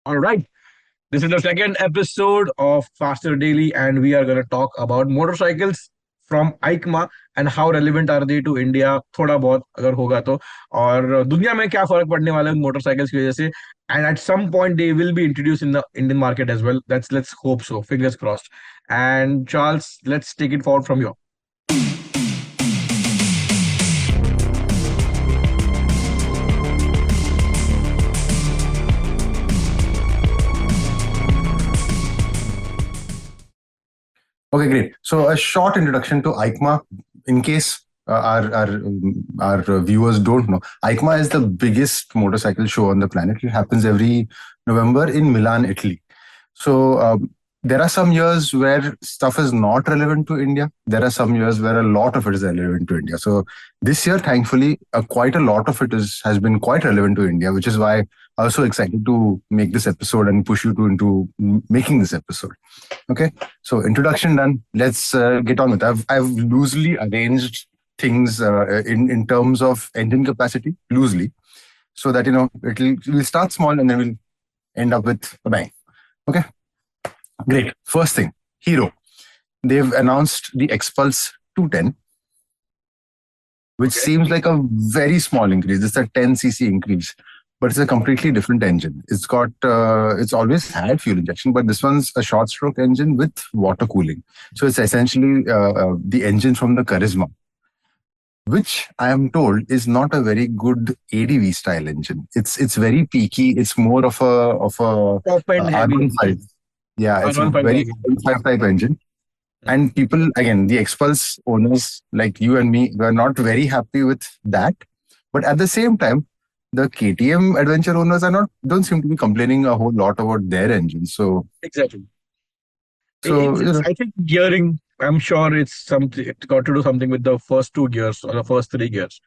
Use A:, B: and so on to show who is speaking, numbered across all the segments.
A: All right. This is the second episode of Faster Daily, and we are going to talk about motorcycles from EICMA and how relevant are they to India. थोड़ा बहुत अगर होगा तो और दुनिया में क्या फर्क पड़ने वाला है मोटरसाइकिल्स की वजह से and at some point they will be introduced in the Indian market as well. Let's hope so. Fingers crossed. And Charles, let's take it forward from you.
B: Okay, great. So a short introduction to EICMA, in case our viewers don't know. EICMA is the biggest motorcycle show on the planet. It happens every November in Milan, Italy. So there are some years where stuff is not relevant to India. There are some years where a lot of it is relevant to India. So this year, thankfully, quite a lot of it has been quite relevant to India, which is why I was so excited to make this episode and push you into making this episode. Okay, so introduction done. Let's get on with it. I've loosely arranged things in terms of engine capacity, loosely, so that we'll start small and then we'll end up with a bang. Okay, great. First thing, Hero. They've announced the Xpulse 210, which seems like a very small increase. It's a 10cc increase, but it's a completely different engine. It's got, it's always had fuel injection, but this one's a short stroke engine with water cooling. So it's essentially the engine from the KARIZMA, which I am told is not a very good ADV style engine. It's very peaky. It's more of a
A: Top-end heavy.
B: R15. Yeah, it's a
A: R15
B: very
A: heavy.
B: R15 type engine. And people, again, the Xpulse owners like you and me, were not very happy with that. But at the same time, the KTM adventure owners don't seem to be complaining a whole lot about their engines. So
A: Exactly.
B: So
A: I think gearing, I'm sure it's got to do something with the first two gears or the first three gears.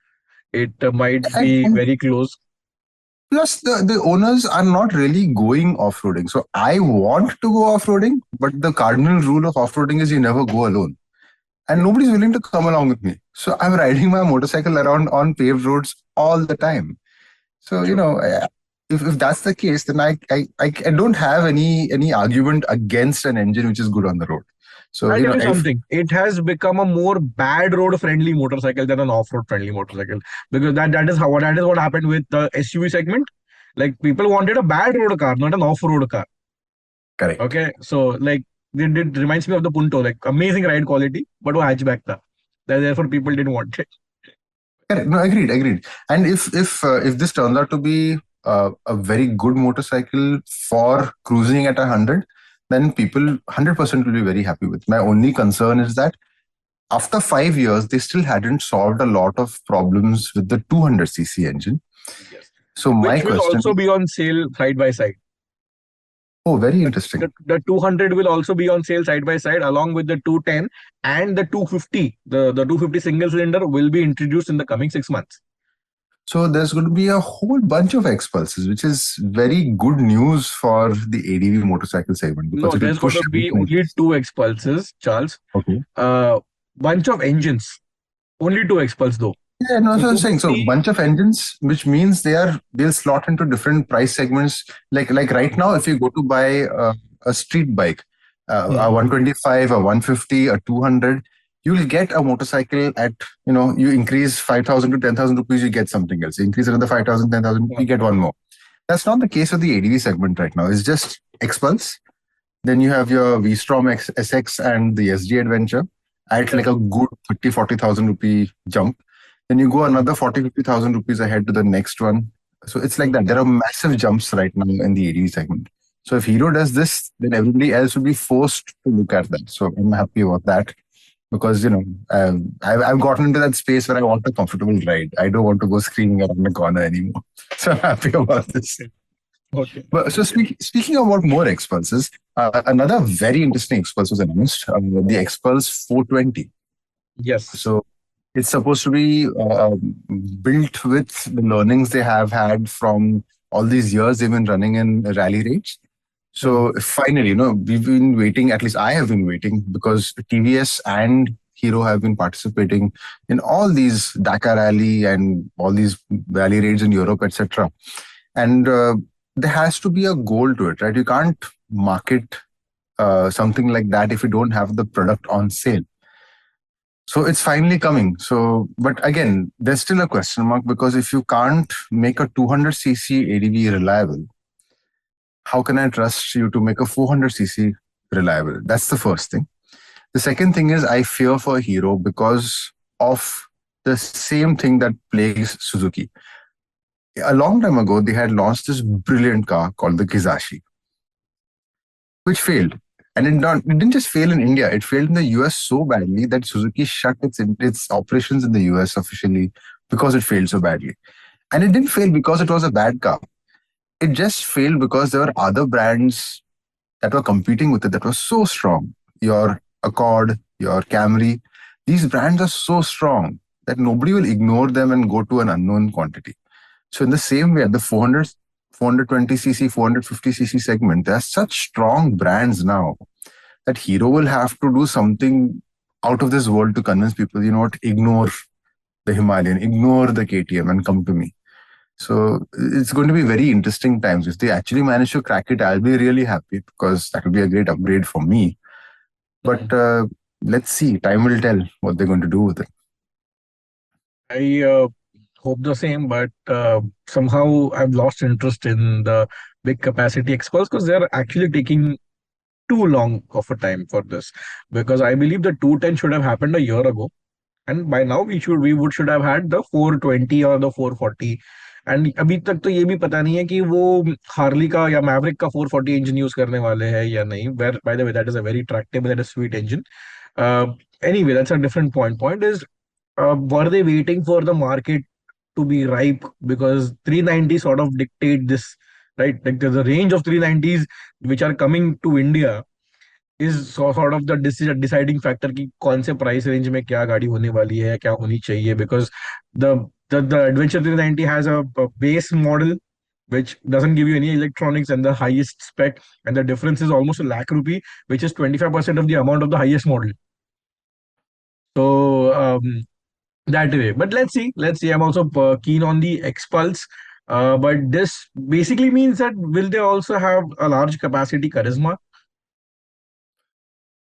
A: It might be very close.
B: Plus, the owners are not really going off-roading. So I want to go off-roading, but the cardinal rule of off-roading is you never go alone. And nobody's willing to come along with me. So I'm riding my motorcycle around on paved roads all the time. So, if that's the case, then I don't have any argument against an engine which is good on the road. So
A: I'll tell you something. It has become a more bad road friendly motorcycle than an off road friendly motorcycle, because that is what happened with the SUV segment. Like, people wanted a bad road car, not an off road car.
B: Correct.
A: Okay, so like it reminds me of the Punto, like amazing ride quality, but वो hatchback था. Therefore, people didn't want it.
B: Correct. No, agreed. And if this turns out to be a very good motorcycle for cruising at 100, then people 100% will be very happy with. My only concern is that after 5 years, they still hadn't solved a lot of problems with the 200cc engine.
A: Yes.
B: So my
A: Which will
B: question
A: also be on sale side by side.
B: Oh, very interesting.
A: The 200 will also be on sale side by side along with the 210, and the 250. The 250 single cylinder will be introduced in the coming 6 months.
B: So there's going to be a whole bunch of Xpulses, which is very good news for the ADV motorcycle segment.
A: No, there's going to be only 2 Xpulses, Charles.
B: Okay.
A: Bunch of engines. Only 2 Xpulse though.
B: Yeah, no, so I'm saying, so bunch of engines, which means they'll slot into different price segments. Like right now, if you go to buy a street bike, a 125, a 150, a 200, you'll get a motorcycle at, you increase 5,000 to 10,000 rupees, you get something else. You increase another 5,000, 10,000, you get one more. That's not the case with the ADV segment right now. It's just Xpulse. Then you have your V-Strom SX and the SD Adventure at like a good 30, 40,000 rupee jump. Then you go another 40, 50,000 rupees ahead to the next one. So it's like that. There are massive jumps right now in the ADV segment. So if Hero does this, then everybody else will be forced to look at that. So I'm happy about that. Because, I've gotten into that space where I want a comfortable ride. I don't want to go screaming around the corner anymore. So I'm happy about this.
A: Okay.
B: But so speaking about more Xpulses, another very interesting Xpulse was announced, the Xpulse 420.
A: Yes.
B: So it's supposed to be built with the learnings they have had from all these years they've been running in rally rates. So finally, we've been waiting, at least I have been waiting, because TVS and Hero have been participating in all these Dakar Rally and all these rally raids in Europe, etc. And there has to be a goal to it, right? You can't market something like that if you don't have the product on sale. So it's finally coming. So, but again, there's still a question mark, because if you can't make a 200cc ADV reliable, how can I trust you to make a 400cc reliable? That's the first thing. The second thing is I fear for Hero because of the same thing that plagues Suzuki. A long time ago, they had launched this brilliant car called the Kizashi, which failed. And it didn't just fail in India, it failed in the US so badly that Suzuki shut its operations in the US officially because it failed so badly. And it didn't fail because it was a bad car. It just failed because there were other brands that were competing with it that were so strong. Your Accord, your Camry, these brands are so strong that nobody will ignore them and go to an unknown quantity. So in the same way, at the 420cc, 450cc segment, there are such strong brands now that Hero will have to do something out of this world to convince people, you know what, ignore the Himalayan, ignore the KTM and come to me. So it's going to be very interesting times. If they actually manage to crack it, I'll be really happy because that will be a great upgrade for me. But let's see, time will tell what they're going to do with it.
A: I hope the same, but somehow I've lost interest in the big capacity Xpulse because they're actually taking too long of a time for this. Because I believe the 210 should have happened a year ago, and by now we should have had the 420 or the 440. And अभी तक तो ये भी पता नहीं है कि वो हार्ली का या मैवरिक का 440 इंजन यूज करने वाले हैं या नहीं. Where by the way that is a very tractable that is sweet engine. Anyway, that's a different point. Point is, were they waiting for the market to be ripe? Because 390 sort of dictate this, right? Like there's a range of 390s which are coming to India is sort of the deciding factor कि कौन से price range में क्या गाड़ी होने वाली है, क्या होनी चाहिए. Because the Adventure 390 has a base model which doesn't give you any electronics and the highest spec, and the difference is almost a lakh rupee, which is 25% of the amount of the highest model. So that way. But let's see. I'm also keen on the Xpulse. But this basically means that will they also have a large capacity KARIZMA?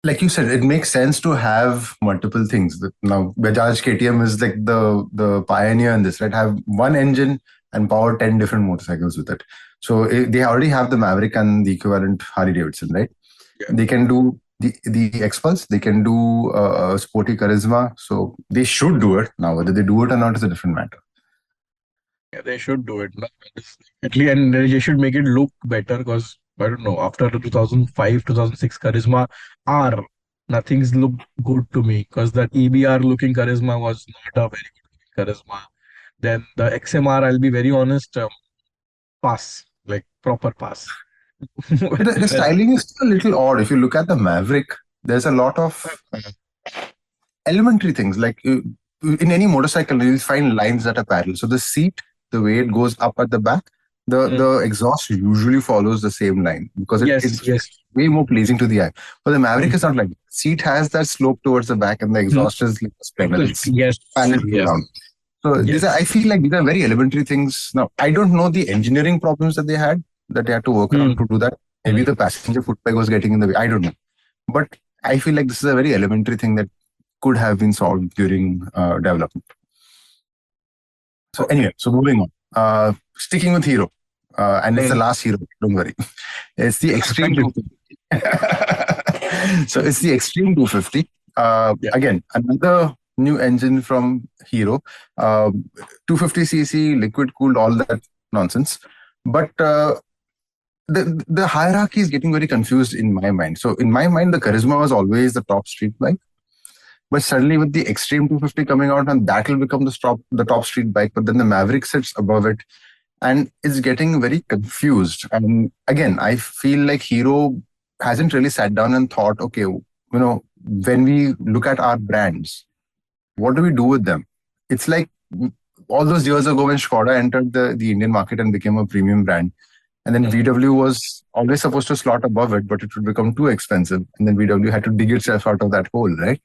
B: Like you said, it makes sense to have multiple things. Now, Bajaj KTM is like the pioneer in this, right? Have one engine and power 10 different motorcycles with it. So they already have the Maverick and the equivalent Harley Davidson, right? Yeah. They can do the Xpulse, they can do sporty KARIZMA. So they should do it. Now, whether they do it or not is a different matter.
A: Yeah, they should do it. And they should make it look better because I don't know, after 2005, 2006 KARIZMA R, nothing's looked good to me because that EBR looking KARIZMA was not a very good KARIZMA. Then the XMR, I'll be very honest, pass, like proper pass.
B: The styling is a little odd. If you look at the Maverick, there's a lot of elementary things. Like in any motorcycle, you'll find lines that are parallel. So the seat, the way it goes up at the back, the exhaust usually follows the same line because it's way more pleasing to the eye. But the Maverick is not like that. Seat has that slope towards the back and the exhaust is like a spanner. Around. So these are, I feel like these are very elementary things. Now, I don't know the engineering problems that they had to work around to do that. Maybe the passenger foot peg was getting in the way. I don't know. But I feel like this is a very elementary thing that could have been solved during development. So anyway, so moving on. Sticking with Hero. And it's the last Hero, don't worry. It's the Xtreme 250. So it's the Xtreme 250. Again, another new engine from Hero. 250cc, liquid cooled, all that nonsense. But the hierarchy is getting very confused in my mind. So in my mind, the KARIZMA was always the top street bike. But suddenly with the Xtreme 250 coming out, and that will become the top street bike, but then the Maverick sits above it. And it's getting very confused. And again, I feel like Hero hasn't really sat down and thought, okay, you know, when we look at our brands, what do we do with them? It's like all those years ago when Skoda entered the Indian market and became a premium brand. And then VW was always supposed to slot above it, but it would become too expensive. And then VW had to dig itself out of that hole, right?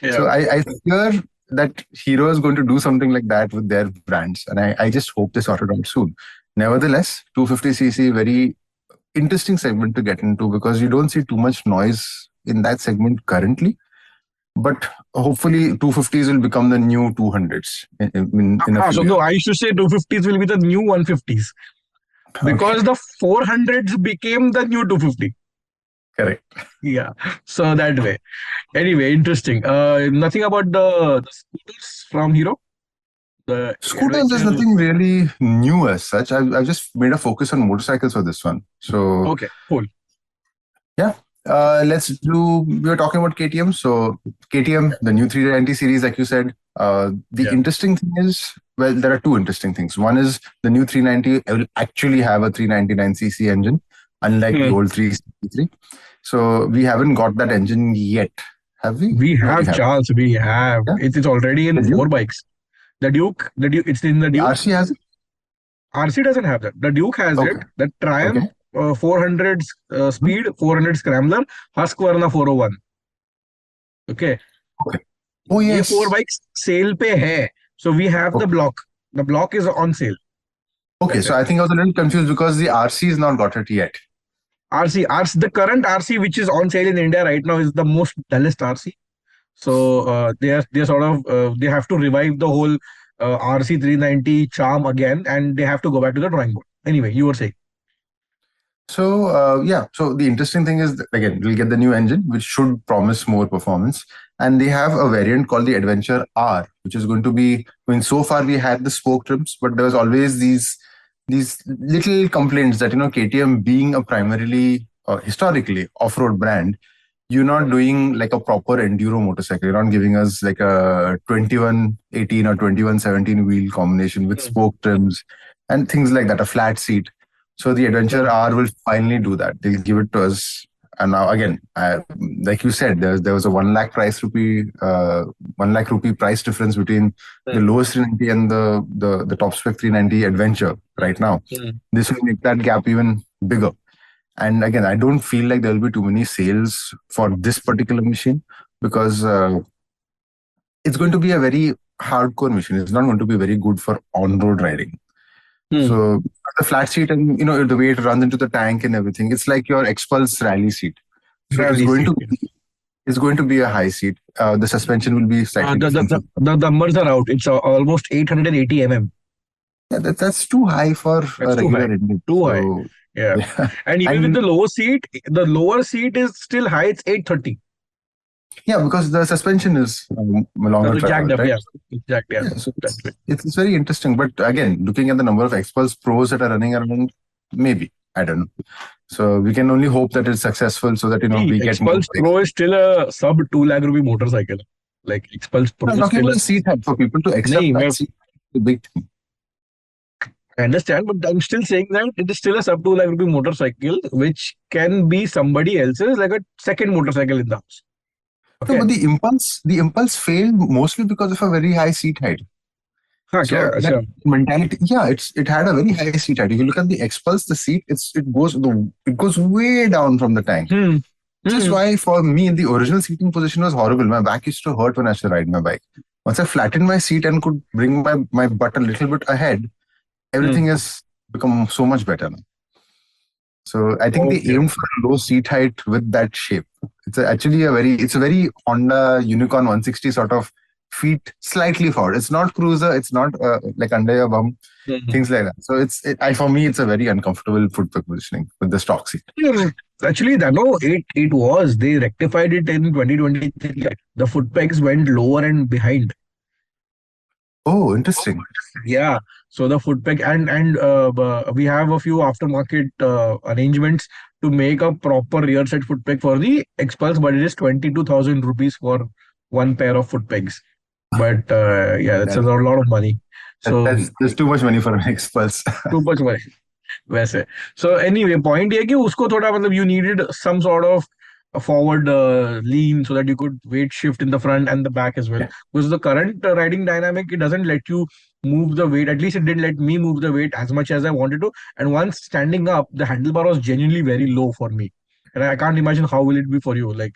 B: Yeah. So I fear that Hero is going to do something like that with their brands. And I just hope they sort it out soon. Nevertheless, 250cc, very interesting segment to get into because you don't see too much noise in that segment currently. But hopefully 250s will become the new 200s in a few
A: So
B: years.
A: no, I used to say 250s will be the new 150s because the 400s became the new 250.
B: Correct.
A: Yeah, so that way. Anyway, interesting. Nothing about the scooters from Hero. The
B: Scooters, there's
A: adventure.
B: nothing really new as such. I've just made a focus on motorcycles for this one. So
A: Okay, cool.
B: yeah, we were talking about KTM. So KTM, the new 390 series, like you said, the
A: Yeah.
B: interesting thing is, well, there are two interesting things. One is the new 390 will actually have a 399cc engine, unlike the
A: Hmm.
B: old 363. So we haven't got that engine yet, have we?
A: We
B: No, we
A: have
B: haven't.
A: Charles. We have.
B: Yeah.
A: It's already in
B: The
A: four
B: Duke,
A: bikes. The Duke. It's in the
B: the
A: Duke.
B: RC has it?
A: RC doesn't have that. The Duke has it.
B: Okay.
A: The Triumph
B: Okay.
A: 400
B: Hmm.
A: speed, 400 scrambler, Husqvarna 401. Okay.
B: Okay. Oh,
A: ये four
B: yes.
A: bikes sale पे है. So we have the
B: Okay.
A: block. The block is on sale.
B: Okay.
A: That's
B: So
A: it.
B: I think I was a little confused because the RC has not got it yet.
A: The current RC which is on sale in India right now is the most dullest RC. So they're sort of they have to revive the whole RC 390 charm again, and they have to go back to the drawing board. Anyway, you were saying.
B: So yeah, so the interesting thing is that, again, we'll get the new engine, which should promise more performance. And they have a variant called the Adventure R, which is going to be. I mean, so far we had the spoke trims, but there was always these little complaints that KTM being a primarily historically off-road brand, you're not doing like a proper enduro motorcycle. You're not giving us like a 2118 or 2117 wheel combination with
A: Hmm.
B: spoke trims and things like that, a flat seat. So the Adventure
A: Hmm.
B: R will finally do that. They'll give it to us. And now again, like you said, there was a 1 lakh rupee price difference between the
A: Hmm.
B: lowest 390 and the top spec 390 Adventure right now.
A: Hmm.
B: This will make that gap even bigger. And again, I don't feel like there will be too many sales for this particular machine because it's going to be a very hardcore machine. It's not going to be very good for on-road riding.
A: Hmm.
B: So the flat seat and the way it runs into the tank and everything, it's like your Xpulse rally seat. So
A: Rally seat.
B: it's going to be a high seat. The suspension will be slightly
A: The, the,
B: different.
A: the numbers are out. It's almost 880 mm.
B: Yeah, that's too high for a
A: That's too
B: regular
A: high.
B: engine.
A: Too high.
B: So
A: Yeah.
B: yeah.
A: And even with
B: And
A: the lower seat is still high. It's 830.
B: yeah, because the suspension is longer
A: That's jacked
B: travel,
A: up.
B: right?
A: Yeah. It's jacked. Yeah.
B: Yeah, so
A: That's it.
B: it's very interesting. But again, looking at the number of Xpulse Pros that are running around, maybe I don't know. So we can only hope that it's successful, so that
A: See,
B: we get more
A: Xpulse
B: bikes.
A: Pro is still a sub 2 lakh rupee motorcycle. Like Xpulse Pro
B: I'm
A: is
B: talking
A: still
B: about
A: a.
B: the seat height for people to accept
A: Nahi,
B: that seat. The big thing.
A: I understand, but I'm still saying that it is still a sub 2 lakh rupee motorcycle, which can be somebody else's, like a second motorcycle in the house.
B: No,
A: Okay.
B: but the impulse failed mostly because of a very high seat height.
A: हाँ क्या
B: So that
A: अच्छा
B: mentality, yeah, it had a very high seat height. If you look at the Xpulse, the seat, it goes way down from the tank.
A: Hmm
B: Which is
A: hmm
B: why for me the original seating position was horrible. My back used to hurt when I used to ride my bike. Once I flattened my seat and could bring my butt a little bit ahead, everything
A: hmm
B: has become so much better now. So I think they
A: okay
B: aimed for a low seat height with that shape. It's a very Honda Unicorn 160 sort of feet slightly forward. It's not cruiser. It's not like under your bum,
A: hmm
B: things like that. So for me, it's a very uncomfortable foot positioning with the stock seat.
A: actually that no it was they rectified it in 2023. The foot pegs went lower and behind.
B: Oh, interesting.
A: Yeah, so the foot peg and we have a few aftermarket arrangements to make a proper rear set foot peg for the Xpulse, but it is 22,000 rupees for one pair of foot pegs. But yeah, that's a
B: That,
A: lot of money. So
B: that's too much money for an Xpulse.
A: too much money. वैसे so anyway point ये है कि उसको थोड़ा मतलब you needed some sort of a forward lean so that you could weight shift in the front and the back as well,
B: Yeah.
A: because the current riding dynamic, it doesn't let you move the weight. At least it didn't let me move the weight as much as I wanted to, and once standing up the handlebar was genuinely very low for me, and I can't imagine how will it be for you. Like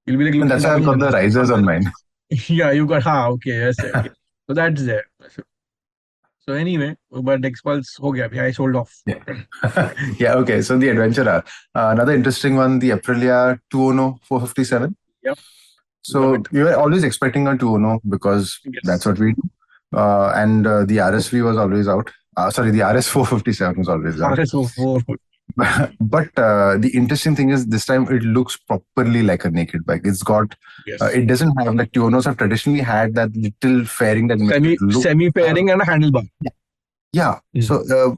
A: you'll be like
B: And
A: looking
B: that's why
A: down
B: I've got the risers on mine.
A: yeah, you got okay, yes, okay. So that's there. So anyway, but Xpulse ho gaya. I sold off.
B: Yeah. Yeah, okay. So the Adventure R. Another interesting one, the Aprilia Tuono 457.
A: Yep, love
B: So
A: it.
B: we were always expecting a Tuono because that's
A: Yes.
B: what we do. And the RSV was always out. Sorry, the RS 457 was always out.
A: RS4.
B: But the interesting thing is this time it looks properly like a naked bike. It's got,
A: Yes.
B: it doesn't have, like Tuonos have traditionally had that little fairing that makes it look.
A: Semi fairing and a handlebar.
B: Yeah. So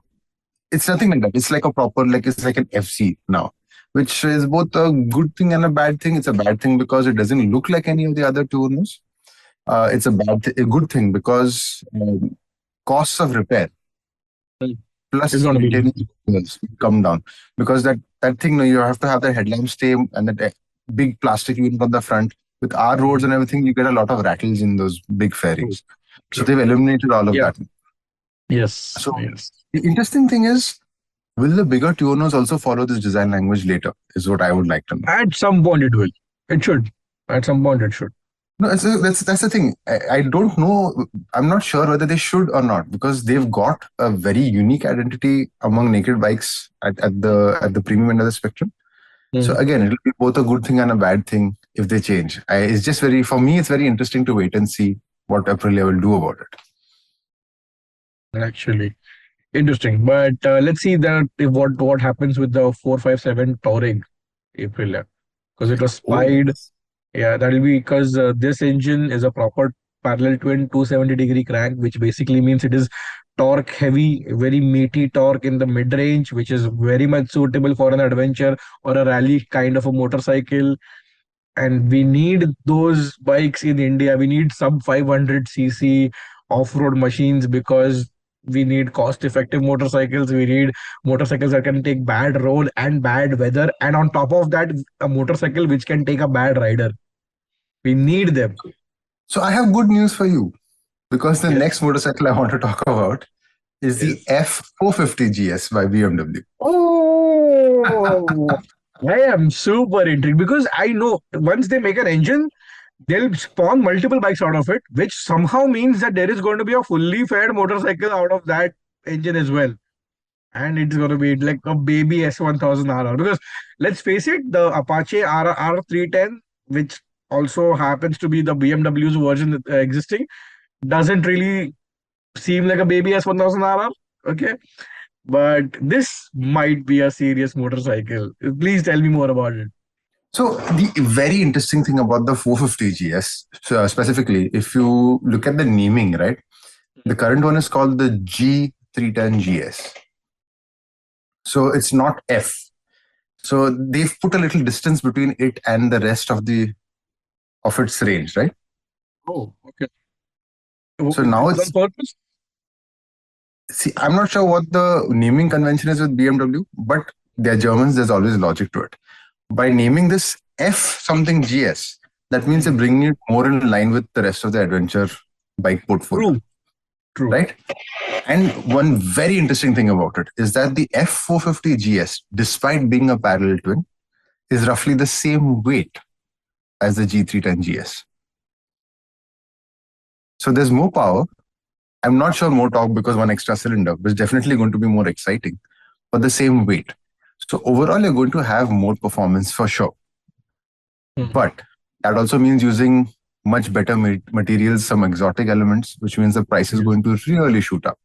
B: it's nothing like that. It's like a proper, like it's like an FC now, which is both a good thing and a bad thing. It's a bad thing because it doesn't look like any of the other Tuonos. It's a good thing because costs of repair
A: It's
B: plus
A: gonna be
B: maintenance come down, because that thing, you have to have the headlamp stay and that big plastic unit on the front. With our roads and everything, you get a lot of rattles in those big fairings. So they've eliminated all of
A: yeah.
B: that.
A: Yes.
B: So
A: Yes.
B: the interesting thing is, will the bigger Tuonos also follow this design language later? Is what I would like to know.
A: At some point it will. It should. At some point it should.
B: No, that's the thing. I don't know. I'm not sure whether they should or not, because they've got a very unique identity among naked bikes at the premium end of the spectrum. So again, it'll be both a good thing and a bad thing if they change. It's just for me, it's very interesting to wait and see what Aprilia will do about it.
A: Actually, interesting. But let's see that if what happens with the 457 Touring Aprilia, because it was spied. Yeah, that'll be because this engine is a proper parallel twin 270-degree crank, which basically means it is torque heavy, very meaty torque in the mid range, which is very much suitable for an adventure or a rally kind of a motorcycle. And we need those bikes in India. We need sub 500cc off-road machines because we need cost-effective motorcycles. We need motorcycles that can take bad road and bad weather, and on top of that, a motorcycle which can take a bad rider. We need them.
B: So I have good news for you, because the next motorcycle I want to talk about is the F450 GS by BMW.
A: Oh, I am super intrigued because I know once they make an engine, they'll spawn multiple bikes out of it, which somehow means that there is going to be a fully fed motorcycle out of that engine as well. And it's going to be like a baby S1000RR. Because let's face it, the Apache RR310, which also happens to be the BMW's version existing, doesn't really seem like a baby S1000RR. Okay. But this might be a serious motorcycle. Please tell me more about it.
B: So the very interesting thing about the 450 GS, specifically, if you look at the naming, right, the current one is called the G310 GS. So it's not F. So they've put a little distance between it and the rest of its range, right?
A: Oh, okay.
B: So now it's
A: on purpose?
B: See, I'm not sure what the naming convention is with BMW, but they're Germans, there's always logic to it. By naming this F something GS, that means they're bringing it more in line with the rest of the adventure bike portfolio.
A: True.
B: Right? And one very interesting thing about it is that the F450 GS, despite being a parallel twin, is roughly the same weight as the G310 GS. So there's more power. I'm not sure more torque because one extra cylinder, but it's definitely going to be more exciting, but the same weight. So overall, you're going to have more performance for sure. But that also means using much better materials, some exotic elements, which means the price is going to really shoot up.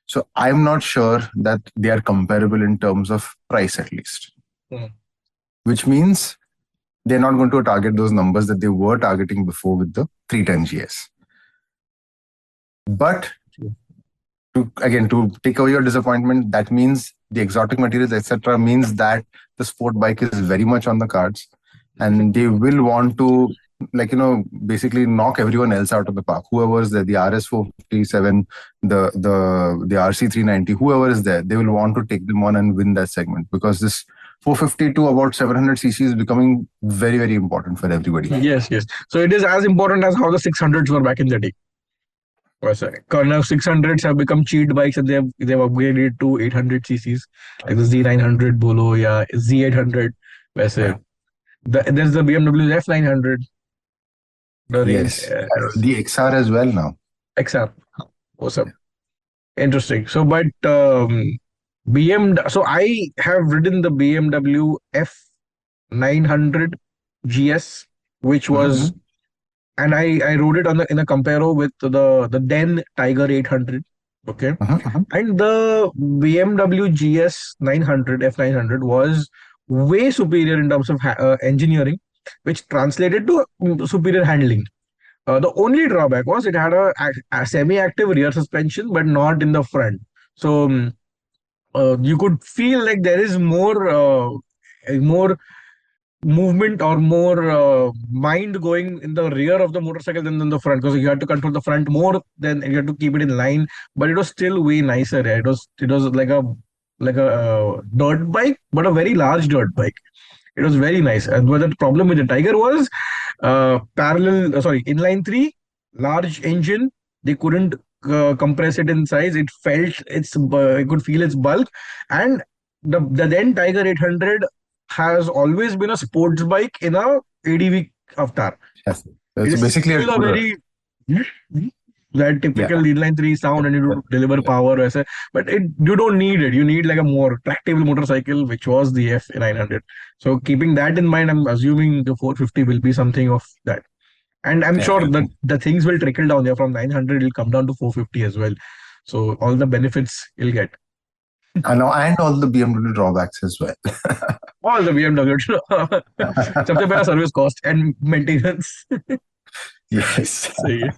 B: So I'm not sure that they are comparable in terms of price, at least. Which means they're not going to target those numbers that they were targeting before with the 310 GS. But to take away your disappointment, that means the exotic materials, etc., means that the sport bike is very much on the cards, and they will want to, basically knock everyone else out of the park. Whoever is there, the RS457, the RC390, whoever is there, they will want to take them on and win that segment, because this 450 to about 700cc is becoming very, very important for everybody.
A: Yes. So it is as important as how the 600s were back in the day. Now 600s have become cheat bikes, and they've upgraded to 800cc's, like the Z900 Bolo, Z800. There's the BMW F900.
B: Yes, the XR as well now.
A: XR, awesome. Interesting. So, but so I have ridden the BMW F900 GS, which was,
B: Mhm.
A: and I rode it on in a comparo with the then Tiger 800. Okay,
B: Mhm. Mhm.
A: and the BMW GS 900 F900 was way superior in terms of engineering, which translated to superior handling. The only drawback was it had a semi-active rear suspension, but not in the front. So you could feel like there is more movement or more mind going in the rear of the motorcycle than in the front, because you had to control the front more than you had to keep it in line. But it was still way nicer. Yeah. It was like a dirt bike, but a very large dirt bike. It was very nice. But the problem with the Tiger was inline three, large engine. They couldn't compress it in size. It felt I could feel its bulk, and the then Tiger 800 has always been a sports bike in a ADV avatar.
B: Yes.
A: It
B: So
A: is
B: basically a
A: still a
B: tourer.
A: very that
B: Yeah.
A: typical inline three sound and you
B: Yeah.
A: do deliver
B: Yeah.
A: power, वैसे. But you don't need it. You need like a more tractable motorcycle, which was the F900. So keeping that in mind, I'm assuming the 450 will be something of that. And I'm
B: Yeah.
A: sure that the things will trickle down there from 900, it'll come down to 450 as well. So all the benefits you'll get.
B: And all the BMW drawbacks as well.
A: All the BMW. सबसे पहला service cost and maintenance.
B: Yes.
A: सही है.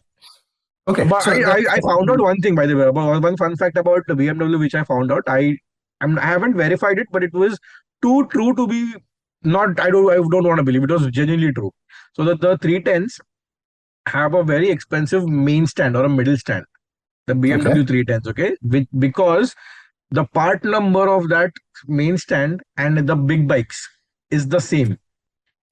B: Okay.
A: But
B: So
A: I found out one thing, by the way, about one fun fact about the BMW, which I found out. I haven't verified it, but it was too true to be not. I don't want to believe it was genuinely true. So the 310s have a very expensive main stand or a middle stand. The
B: okay.
A: BMW 310s, okay, because the part number of that main stand and the big bikes is the same,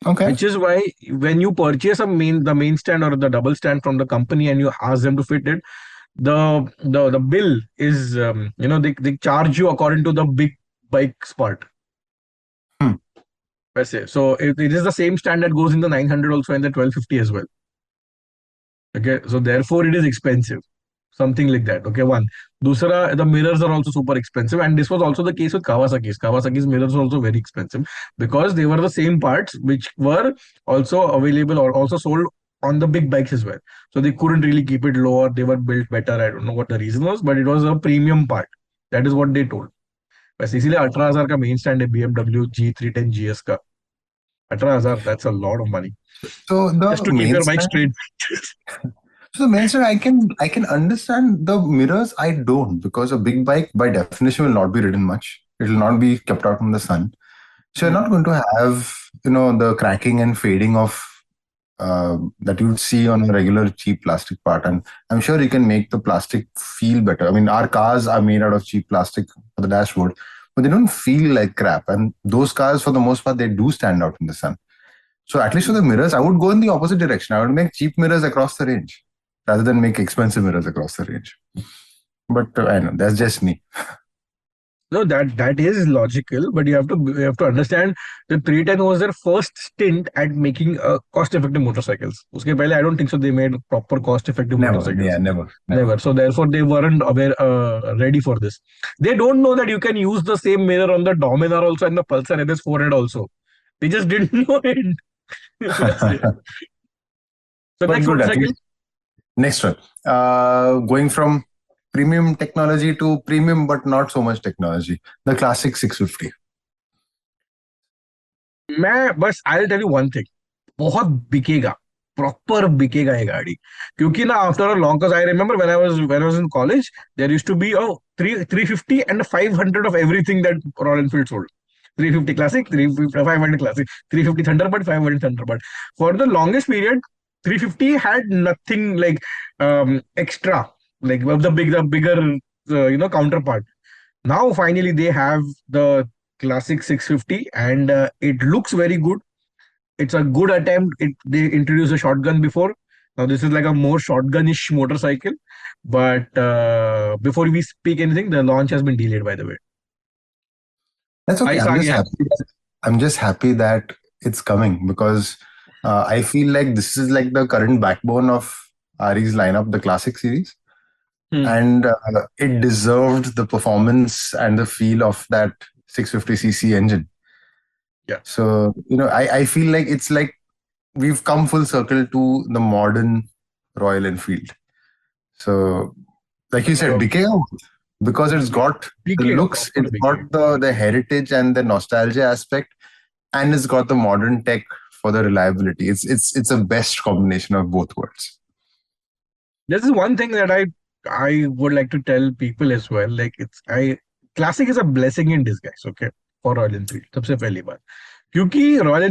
B: Okay.
A: which is why when you purchase the main stand or the double stand from the company and you ask them to fit it, the bill is they charge you according to the big bikes part.
B: Hmm.
A: So it is the same stand that goes in the 900 also and the 1250 as well. Okay, so therefore it is expensive, something like that. Okay, one. Dusra, the mirrors are also super expensive, and this was also the case with Kawasaki's mirrors were also very expensive because they were the same parts which were also available or also sold on the big bikes as well. So they couldn't really keep it lower. They were built better. I don't know what the reason was, but it was a premium part. That is what they told. बस इसीलिए 18,000 का main stand है BMW G310 GS का. 18,000, that's a lot of money
B: So
A: just
B: the
A: to keep
B: main
A: your bike
B: stand.
A: straight.
B: So the main stand, I can understand the mirrors. I don't, because a big bike by definition will not be ridden much. It will not be kept out from the sun. So you're not going to have the cracking and fading of that you would see on a regular cheap plastic part. And I'm sure you can make the plastic feel better. I mean, our cars are made out of cheap plastic for the dashboard, but they don't feel like crap. And those cars, for the most part, they do stand out in the sun. So at least for the mirrors, I would go in the opposite direction. I would make cheap mirrors across the range rather than make expensive mirrors across the range. But I know that's just me.
A: No, that is logical, but you have to understand the 310 was their first stint at making cost-effective motorcycles. Uske pehle, I don't think so. They made proper cost-effective
B: Never. Yeah,
A: motorcycles.
B: never. Never.
A: Never. So therefore, they weren't ready for this. They don't know that you can use the same mirror on the Dominar also and the Pulsar NS 400 also. They just didn't know it. That's it. So
B: But
A: next
B: good, at
A: motorcycle.
B: least. Next one. Going from premium technology to premium but not so much technology. The classic 650.
A: I'll tell you one thing. बहुत बिकेगा, proper बिकेगा ये गाड़ी. क्योंकि ना after a long, I remember when I was in college, there used to be 350 and 500 of everything that Royal Enfield sold. 350 classic, 350, 500 classic, 350 Thunderbird, 500 Thunderbird. For the longest period, 350 had nothing like extra, like the bigger counterpart. Now finally they have the classic 650, and it looks very good. It's a good attempt. They introduced a shotgun before. Now this is like a more shotgunish motorcycle. But before we speak anything, the launch has been delayed, by the way.
B: That's okay.
A: I saw, yeah.
B: I'm just happy that it's coming, because I feel like this is like the current backbone of Ari's lineup, the classic series. and it deserved the performance and the feel of that 650cc engine.
A: Yeah.
B: So, I feel like it's like we've come full circle to the modern Royal Enfield. So, like you said, decay out, because it's got the looks, it's got the heritage and the nostalgia aspect, and it's got the modern tech for the reliability. It's a best combination of both worlds.
A: This is one thing that I would like to tell people as well. Like classic is a blessing in disguise, okay, for Royal Enfield. सबसे पहली बात, क्योंकि royal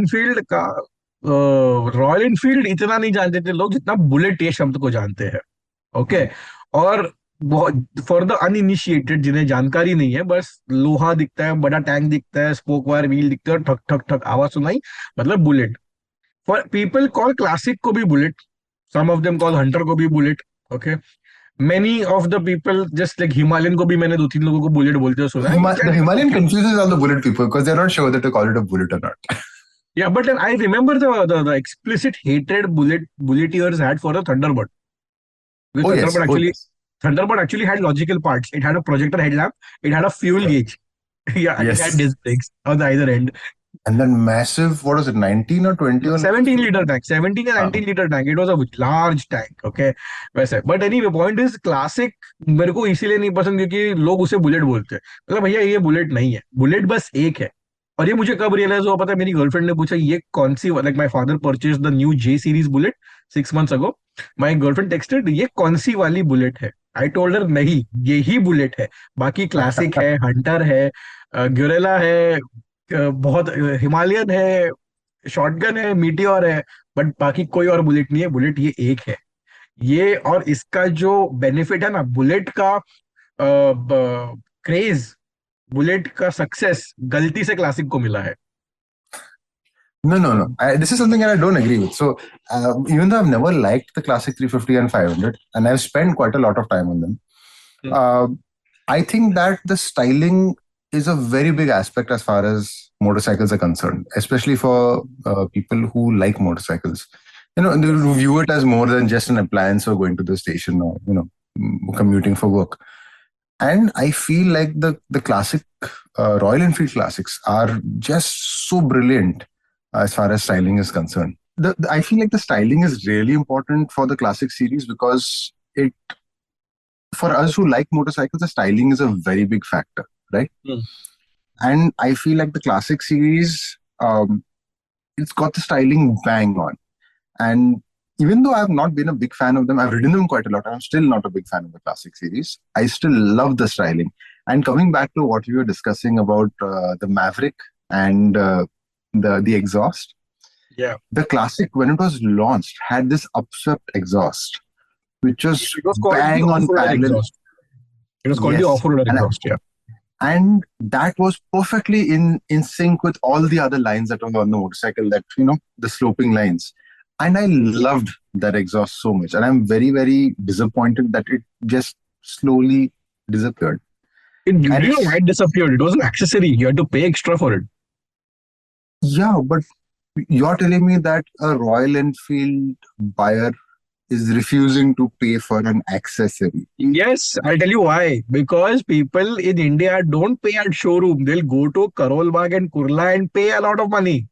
A: Enfield इतना नहीं जानते थे लोग जितना बुलेट ये शब्द को जानते हैं, ओके। और बहुत फॉर द अनइनिशिएटेड जिन्हें जानकारी नहीं है, बस लोहा दिखता है, बड़ा टैंक दिखता है, स्पोक वायर व्हील दिखता है, ठक ठक ठक आवाज सुनाई, मतलब Bullet. For people call Classic को भी Bullet, some of them call Hunter को भी Bullet, okay. Many of the people just like Himalayan को भी मैंने 2-3 लोगों को बुलेट बोलते हुए सुना है।
B: The Himalayan confuses all the bullet people because they're not sure whether to call it a bullet or not.
A: Yeah, but then I remember the explicit hatred bulleteers had for the Thunderbird. Thunderbird actually had logical parts. It had a projector headlamp. It had a fuel gauge. Yeah, yes. It had disc brakes on the either end.
B: And then massive, what was it, 19 or 20?
A: 17-liter tank. 17 and 19-liter tank. It was a large tank, okay? वैसे. But anyway, point is, classic मेरे को इसीलिए नहीं पसंद क्योंकि लोग उसे bullet बोलते हैं। मतलब भैया ये बुलेट नहीं है, बुलेट बस एक है। और ये मुझे कब रियलाइज हुआ पता है, मेरी गर्लफ्रेंड ने पूछा ये कौन सी, like my father purchase the new J series bullet 6 months ago. My girlfriend texted ये कौन सी वाली बुलेट है। आई टोल्ड हर नहीं, ये ही बुलेट है, बाकी क्लासिक है, हंटर है, ग्योरेला है, बहुत हिमालयन है, शॉटगन है, मीटियोर है, बट बाकी कोई और बुलेट नहीं है। बुलेट ये एक है। ये और इसका जो बेनिफिट है ना, बुलेट का क्रेज, बुलेट का सक्सेस गलती से क्लासिक को मिला है।
B: No. This is something that I don't agree with. So, even though I've never liked the classic 350 and 500, and I've spent quite a lot of time on them, I think that the styling is a very big aspect as far as motorcycles are concerned, especially for people who like motorcycles. They view it as more than just an appliance or going to the station or, commuting for work. And I feel like the classic Royal Enfield classics are just so brilliant as far as styling is concerned. I feel like the styling is really important for the classic series because for us who like motorcycles, the styling is a very big factor, right? And I feel like the classic series, it's got the styling bang on. And even though I've not been a big fan of them, I've ridden them quite a lot. I'm still not a big fan of the classic series. I still love the styling. And coming back to what we were discussing about the Maverick and the exhaust.
A: Yeah.
B: The classic, when it was launched, had this upswept exhaust, which was bang on parallel.
A: It was called the off-road exhaust, yeah.
B: And that was perfectly in sync with all the other lines that were on the motorcycle, that, the sloping lines. And I loved that exhaust so much. And I'm very, very disappointed that it just slowly disappeared.
A: You know why it disappeared? It was an accessory. You had to pay extra for it.
B: Yeah, but you're telling me that a Royal Enfield buyer is refusing to pay for an accessory?
A: Yes, I'll tell you why. Because people in India don't pay at showroom. They'll go to Karol Bagh and Kurla and pay a lot of money.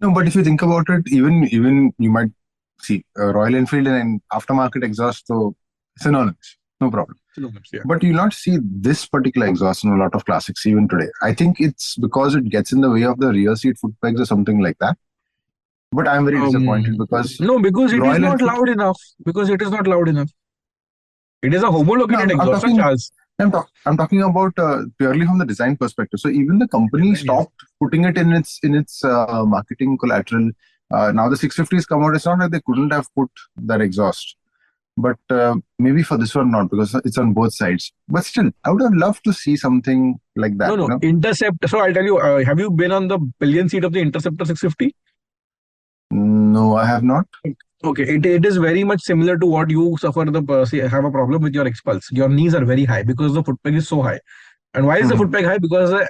B: No, but if you think about it, even you might see Royal Enfield and aftermarket exhaust, so synonyms, no problem.
A: Yeah.
B: But you'll not see this particular exhaust in a lot of classics even today. I think it's because it gets in the way of the rear seat foot pegs or something like that. But I'm very disappointed because
A: it is not loud enough. Because it is not loud enough. It is a homologated exhaust, Charles.
B: I'm talking about purely from the design perspective. So even the company stopped putting it in its marketing collateral. Now the 650s come out. It's not like they couldn't have put that exhaust, but maybe for this one not, because it's on both sides. But still, I would have loved to see something like that.
A: No. Intercept. So I'll tell you. Have you been on the pillion seat of the Interceptor 650?
B: No, I have not.
A: Okay, it is very much similar to what you suffer have a problem with your Xpulse. Your knees are very high because the foot peg is so high. And why is the foot peg high? Because the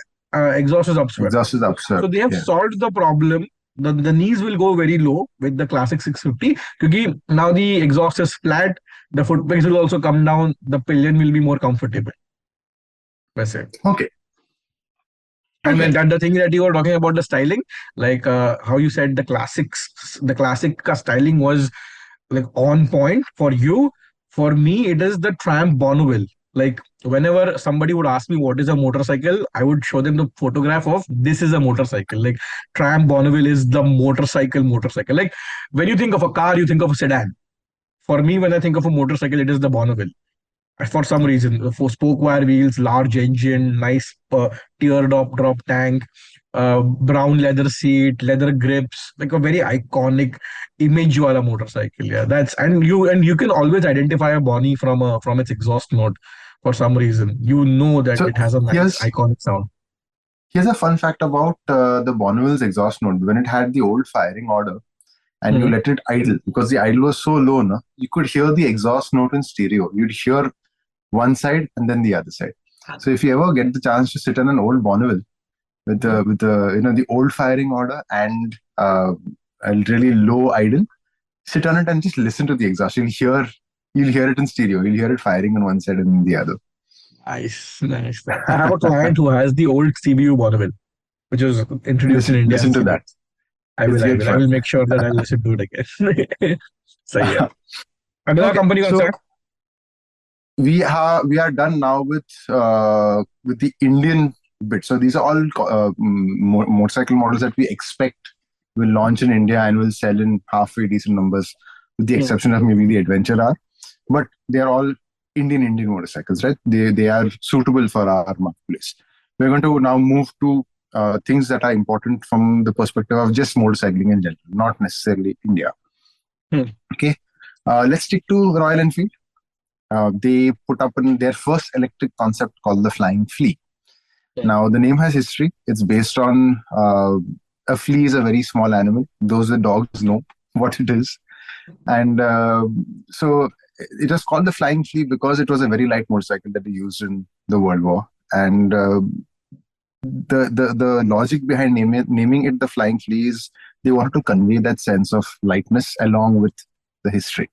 A: exhaust is upswept. So they have solved the problem. The knees will go very low with the classic 650 because now the exhaust is flat. the foot pegs will also come down, the pillion will be more comfortable. That's it.
B: Okay.
A: And
B: Okay.
A: then the thing that you were talking about, the styling, like how you said the classic styling was like on point for you. For me, it is the Triumph Bonneville. Like whenever somebody would ask me what is a motorcycle, I would show them the photograph of this is a motorcycle. Like Triumph Bonneville is the motorcycle. Like when you think of a car, you think of a sedan. For me, when I think of a motorcycle, it is the Bonneville. For some reason, for spoke wire wheels, large engine, nice teardrop drop tank, brown leather seat, leather grips, like a very iconic image wala motorcycle. Yeah, that's and you can always identify a Bonnie from its exhaust note. For some reason, you know that
B: So
A: it has a nice iconic sound.
B: here's a fun fact about the Bonneville's exhaust note. When it had the old firing order and you
A: Mhm.
B: let it idle, because the idle was so low, no, you could hear the exhaust note in stereo. You'd hear one side and then the other side. So if you ever get the chance to sit on an old Bonneville with the the old firing order and a really low idle, sit on it and just listen to the exhaust. You'll hear it in stereo. You'll hear it firing on one side and the other.
A: Nice. I have a client who has the old CBU Bonneville, which was introduced in
B: Listen,
A: India
B: listen
A: as
B: to
A: CBU.
B: that. It's great
A: I
B: fun.
A: will make sure that I'll listen to it again. So yeah. Another
B: Okay,
A: company
B: so
A: concern.
B: we are done now with the Indian bit. So these are all motorcycle models that we expect will launch in India and will sell in halfway decent numbers, with the exception of maybe the Adventure R. But they are all Indian motorcycles, right? They are suitable for our marketplace. We're going to now move to things that are important from the perspective of just motorcycling in general, not necessarily India.
A: Hmm.
B: Okay, let's stick to Royal Enfield. They put up their first electric concept called the Flying Flea. Now, the name has history. It's based on a flea is a very small animal. Those with dogs know what it is. And so it was called the Flying Flea because it was a very light motorcycle that they used in the World War. And the logic behind naming it the Flying Flea is they wanted to convey that sense of lightness along with the history.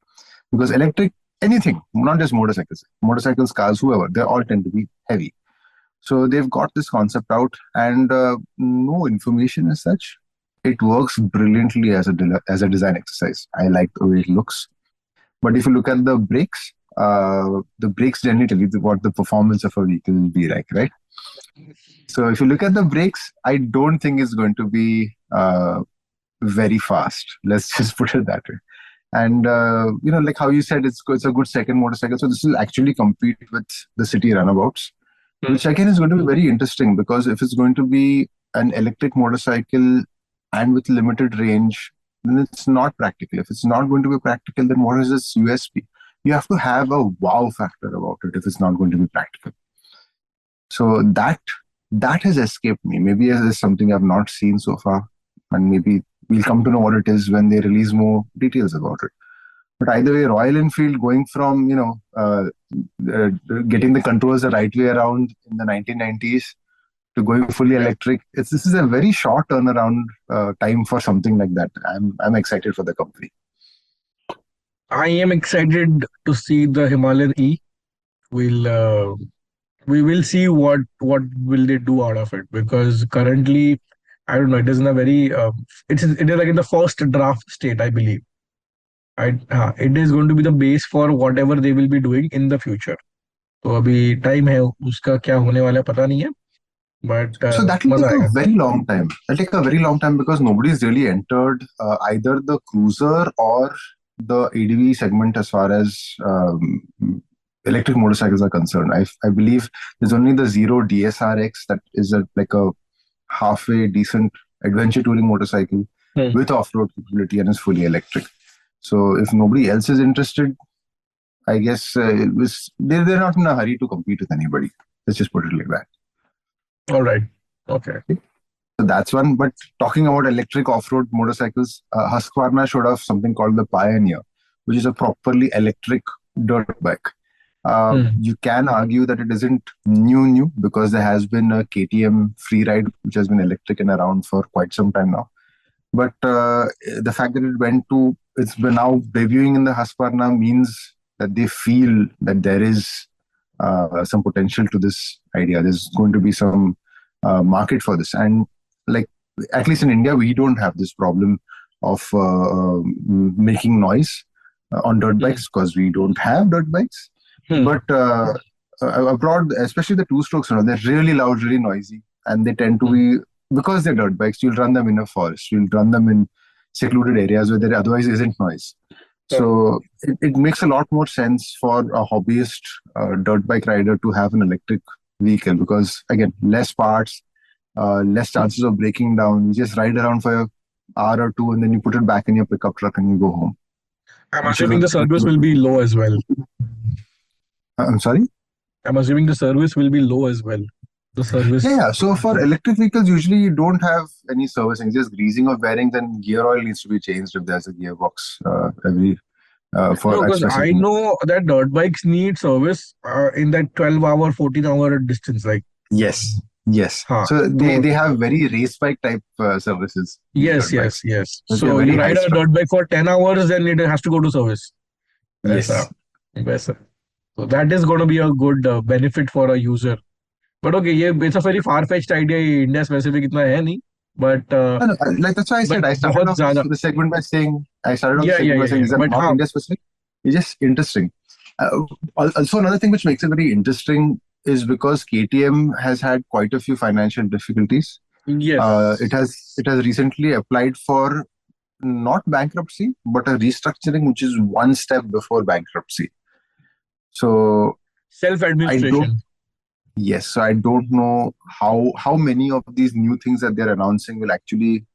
B: Because electric, anything, not just motorcycles, cars, whoever, they all tend to be heavy. So they've got this concept out and no information as such. It works brilliantly as a design exercise. I like the way it looks. But if you look at the brakes generally tell you what the performance of a vehicle will be like, right? So if you look at the brakes, I don't think it's going to be very fast. Let's just put it that way. And like how you said, it's a good second motorcycle. So this will actually compete with the city runabouts, which again is going to be very interesting because if it's going to be an electric motorcycle and with limited range, then it's not practical. If it's not going to be practical, then what is its USP? You have to have a wow factor about it if it's not going to be practical. So that has escaped me. Maybe it's something I've not seen so far, and maybe we'll come to know what it is when they release more details about it. But either way, Royal Enfield going from getting the controls the right way around in the 1990s to going fully electric, this is a very short turnaround time for something like that. I'm excited for the company.
A: I am excited to see the Himalayan E. We will see what will they do out of it, because currently I don't know, it is in a very it is like in the first draft state, I believe. It is going to be the base for whatever they will be doing in the future. तो अभी time है उसका क्या होने वाला है पता नहीं है, but
B: So that will
A: मजा
B: take a
A: आएगा.
B: very long time. That'll take a very long time because nobody's really entered either the cruiser or the ADV segment as far as electric motorcycles are concerned. I believe there's only the Zero DSRX that is like a halfway decent adventure touring motorcycle with off-road capability and is fully electric. So if nobody else is interested, I guess they're not in a hurry to compete with anybody. Let's just put it like that.
A: All right. Okay.
B: So that's one. But talking about electric off-road motorcycles, Husqvarna showed off something called the Pioneer, which is a properly electric dirt bike. You can argue that it isn't new because there has been a KTM Freeride which has been electric and around for quite some time now. But the fact that it's been now debuting in the Husqvarna means that they feel that there is some potential to this idea. There's going to be some market for this, and like at least in India, we don't have this problem of making noise on dirt bikes because we don't have dirt bikes. But abroad, especially the two strokes, they're really loud, really noisy, and they tend to be, because they're dirt bikes, you'll run them in a forest, you'll run them in secluded areas where there otherwise isn't noise. So it makes a lot more sense for a hobbyist dirt bike rider to have an electric vehicle because, again, less parts, less chances of breaking down. You just ride around for an hour or two and then you put it back in your pickup truck and you go home.
A: I'm assuming the service will be low as well.
B: I'm sorry?
A: I'm assuming the service will be low as well. The service.
B: Yeah. So for electric vehicles, usually you don't have any servicing, just greasing of bearings, and gear oil needs to be changed if there's a gearbox every.
A: No, because I know that dirt bikes need service in that 12-hour, 14-hour distance. Like
B: yes. So they have very race bike type services.
A: Yes. So you ride a dirt bike for 10 hours, then it has to go to service.
B: Yes.
A: So that is going to be a good benefit for a user. But okay, it's a very far-fetched idea. India specific itna hai nahi. But
B: like that's why I said I started off the segment by saying these are not India specific. It's just interesting. Also, another thing which makes it very interesting is because KTM has had quite a few financial difficulties.
A: Yes.
B: It has recently applied for not bankruptcy but a restructuring, which is one step before bankruptcy. So
A: self-administration.
B: Yes, so I don't know how many of these new things that they're announcing will actually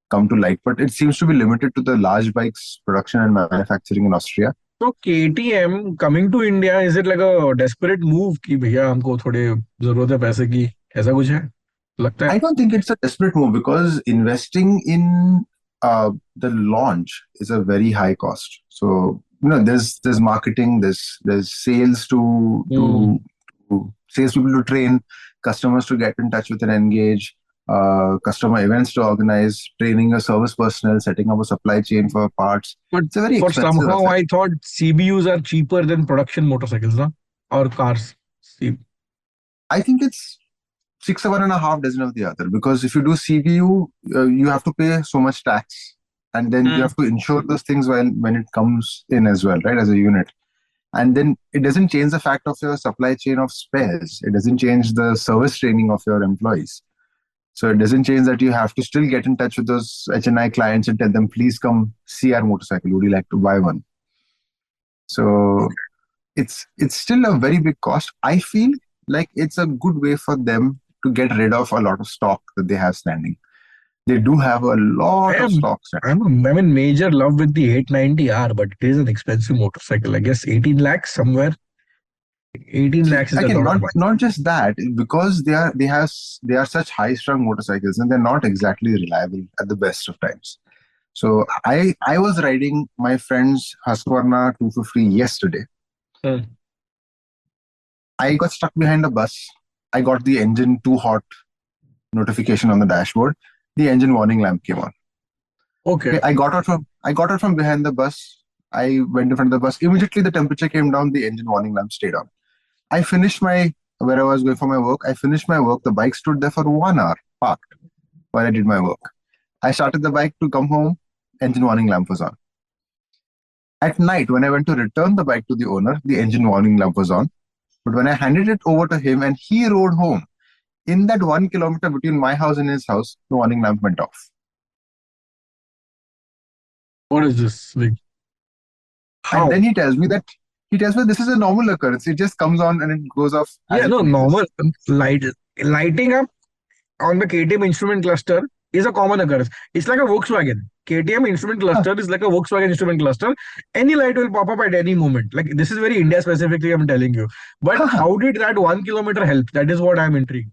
B: come to light, but it seems to be limited to the large bikes production and manufacturing in Austria.
A: So KTM coming to India, is it like a desperate move कि भैया हमको थोड़े जरूरत है पैसे की, ऐसा कुछ है? लगता है?
B: I don't think it's a desperate move because investing in the launch is a very high cost. So there's marketing, there's sales to salespeople to train, customers to get in touch with and engage, customer events to organize, training a service personnel, setting up a supply chain for parts.
A: But
B: it's a very expensive
A: somehow I thought CBUs are cheaper than production motorcycles, no? Or cars.
B: I think it's 1.5 dozen of the other, because if you do CBU, you have to pay so much tax, and then you have to insure those things when it comes in as well, right, as a unit. And then it doesn't change the fact of your supply chain of spares. It doesn't change the service training of your employees. So it doesn't change that you have to still get in touch with those HNI clients and tell them, please come see our motorcycle. Would you like to buy one? So it's still a very big cost. I feel like it's a good way for them to get rid of a lot of stock that they have standing. They do have a lot of stocks.
A: I'm in major love with the 890R, but it is an expensive motorcycle. I guess 18 lakhs somewhere. 18 lakhs is
B: again, not just that, because they are such high-strung motorcycles and they're not exactly reliable at the best of times. So I was riding my friend's Husqvarna 250 yesterday. I got stuck behind a bus. I got the engine too hot notification on the dashboard. The engine warning lamp came on.
A: Okay.
B: I got out from behind the bus. I went in front of the bus. Immediately the temperature came down. The engine warning lamp stayed on. I finished where I was going for my work. I finished my work. The bike stood there for 1 hour parked while I did my work. I started the bike to come home. Engine warning lamp was on. At night, when I went to return the bike to the owner, the engine warning lamp was on. But when I handed it over to him and he rode home, in that 1 kilometer between my house and his house, the warning lamp went off.
A: What is this? How?
B: And then he tells me this is a normal occurrence. It just comes on and it goes off.
A: Yeah, no, normal lighting up on the KTM instrument cluster is a common occurrence. It's like a Volkswagen. KTM instrument cluster is like a Volkswagen instrument cluster. Any light will pop up at any moment. Like, this is very India specifically, I'm telling you. But how did that 1 kilometer help? That is what I'm intrigued.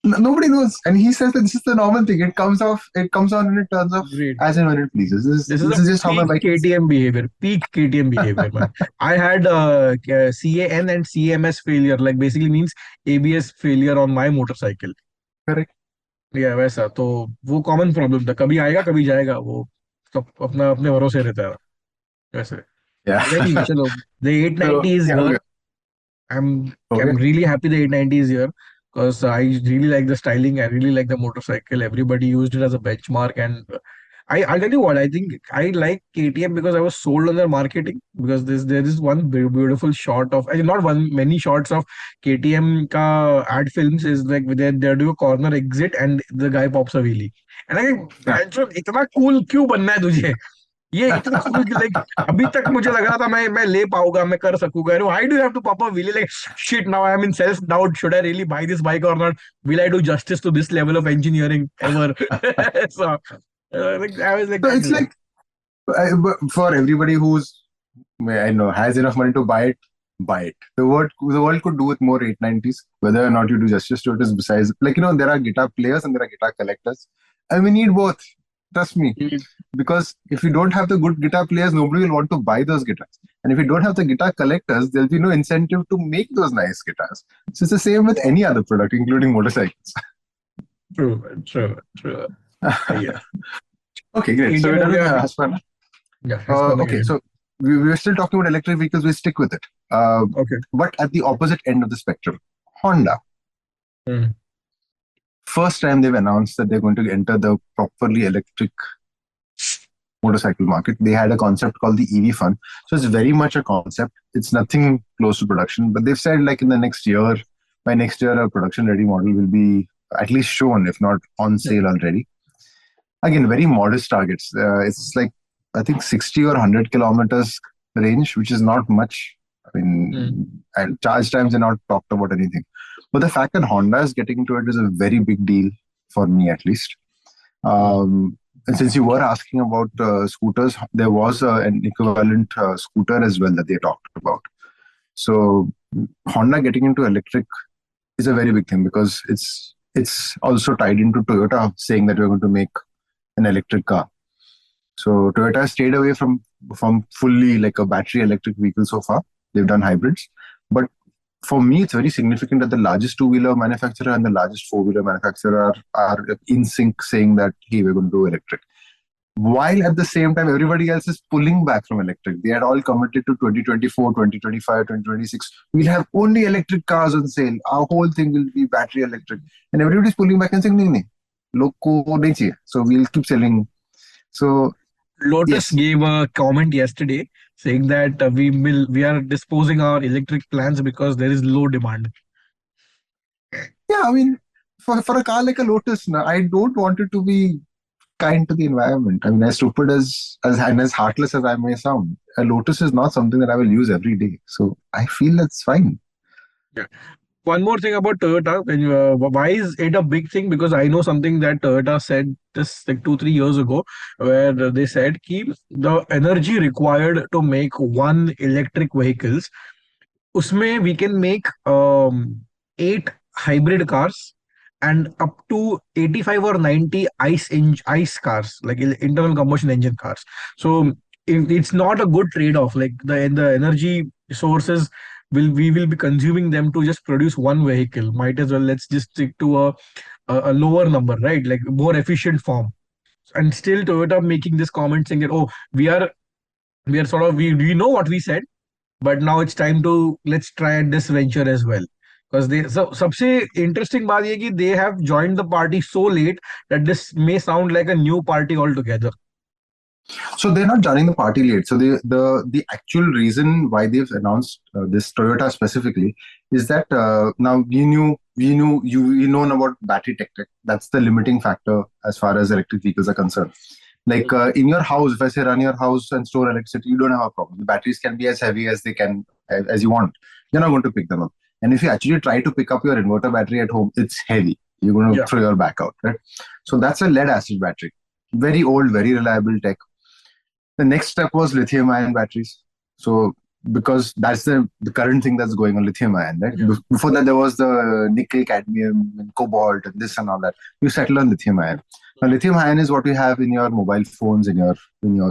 B: Nobody knows, and he says that this is the normal thing. It comes on and it turns off as and when it pleases. This is just how my bike
A: KTM behavior. Peak KTM behavior, man. I had CAN and CMS failure, like basically means ABS failure on my motorcycle.
B: Correct.
A: Yeah, वैसा तो वो common problem था. कभी आएगा कभी जाएगा, वो तो अपने भरोसे रहता है वैसे.
B: Yeah.
A: Exactly. So the
B: So
A: 890 is
B: yeah,
A: here.
B: okay.
A: I'm
B: Okay.
A: really happy the 890 is here because I really like the styling. I really like the motorcycle. Everybody used it as a benchmark, and I'll tell you what, I think I like KTM because I was sold on their marketing, because there is one beautiful shot of, I mean, not one, many shots of KTM ka ad films is like they're doing a corner exit and the guy pops a wheelie. And I think,
B: Yeah.
A: इतना cool क्यों बनना है तुझे? ये इतना cool like अभी तक मुझे लग रहा था मैं ले पाऊंगा, मैं कर सकूंगा. Why do you have to pop a wheelie? Like shit, now I am in self doubt. Should I really buy this bike or not? Will I do justice to this level of engineering ever? So like I was like
B: So
A: that.
B: it's like but for everybody who's I know has enough money to buy it, buy it. The world could do with more 890s. Whether or not you do justice to it is besides. Like there are guitar players and there are guitar collectors, and we need both. Trust me. Because if you don't have the good guitar players, nobody will want to buy those guitars. And if you don't have the guitar collectors, there'll be no incentive to make those nice guitars. So it's the same with any other product, including motorcycles.
A: True. Yeah.
B: Okay, great. So
A: KTM
B: we're
A: हो
B: done with
A: गया.
B: Husqvarna.
A: Yeah, Xpulse
B: Okay,
A: again.
B: so we were still talking about electric vehicles. We stick with it.
A: Okay.
B: But at the opposite end of the spectrum, Honda.
A: Hmm.
B: First time they've announced that they're going to enter the properly electric motorcycle market. They had a concept called the EV Fun. So it's very much a concept. It's nothing close to production. But they've said like in the next year, by next year, a production ready model will be at least shown, if not on
A: Yeah.
B: sale already. Again, very modest targets. It's like, I think 60 or 100 kilometers range, which is not much. I
A: Hmm.
B: mean, and charge times are not talked about anything. But the fact that Honda is getting into it is a very big deal for me, at least.
A: Hmm.
B: And since you were asking about scooters, there was an equivalent scooter as well that they talked about. So Honda getting into electric is a very big thing because it's also tied into Toyota saying that we're going to make an electric car. So Toyota has stayed away from fully like a battery electric vehicle so far. They've done hybrids, but for me, it's very significant that the largest two-wheeler manufacturer and the largest four-wheeler manufacturer are in sync saying that, hey, we're going to do electric. While at the same time, everybody else is pulling back from electric. They had all committed to 2024, 2025, 2026. We'll have only electric cars on sale. Our whole thing will be battery electric. And everybody's pulling back and saying, nahi, nahi, log ko nahi chahiye. So we'll keep selling. So,
A: Lotus
B: yes.
A: gave a comment yesterday saying that we are disposing our electric plans because there is low demand.
B: Yeah, I mean, for a car like a Lotus, I don't want it to be kind to the environment. I mean, as stupid and as heartless as I may sound, a Lotus is not something that I will use every day. So I feel that's fine.
A: Yeah. One more thing about Toyota, why is it a big thing? Because I know something that Toyota said this like 2-3 years ago, where they said keep the energy required to make one electric vehicles. Usme we can make 8 hybrid cars and up to 85 or 90 ICE cars, like internal combustion engine cars. So it's not a good trade-off. Like the energy sources we will be consuming them to just produce one vehicle. Might as well let's just stick to a lower number, right? Like more efficient form. And still Toyota making this comment saying that, oh, we are sort of we know what we said, but now it's time to let's try this venture as well. Because they so सबसे interesting बात ये कि they have joined the party so late that this may sound like a new party altogether.
B: So they're not joining the party late. So the actual reason why they've announced this Toyota specifically is that now you know about battery tech. That's the limiting factor as far as electric vehicles are concerned. Like in your house, if I say run your house and store electricity, you don't have a problem. The batteries can be as heavy as they can as you want. You're not going to pick them up. And if you actually try to pick up your inverter battery at home, it's heavy. You're going to
A: Yeah.
B: throw your back out, right? So that's a lead acid battery. Very old, very reliable tech. The next step was lithium ion batteries. So because that's the current thing that's going on, lithium ion, right?
A: Yeah.
B: Before that, there was the nickel, cadmium, and cobalt, and this and all that. You settle on lithium ion. Now, lithium ion is what you have in your mobile phones, in your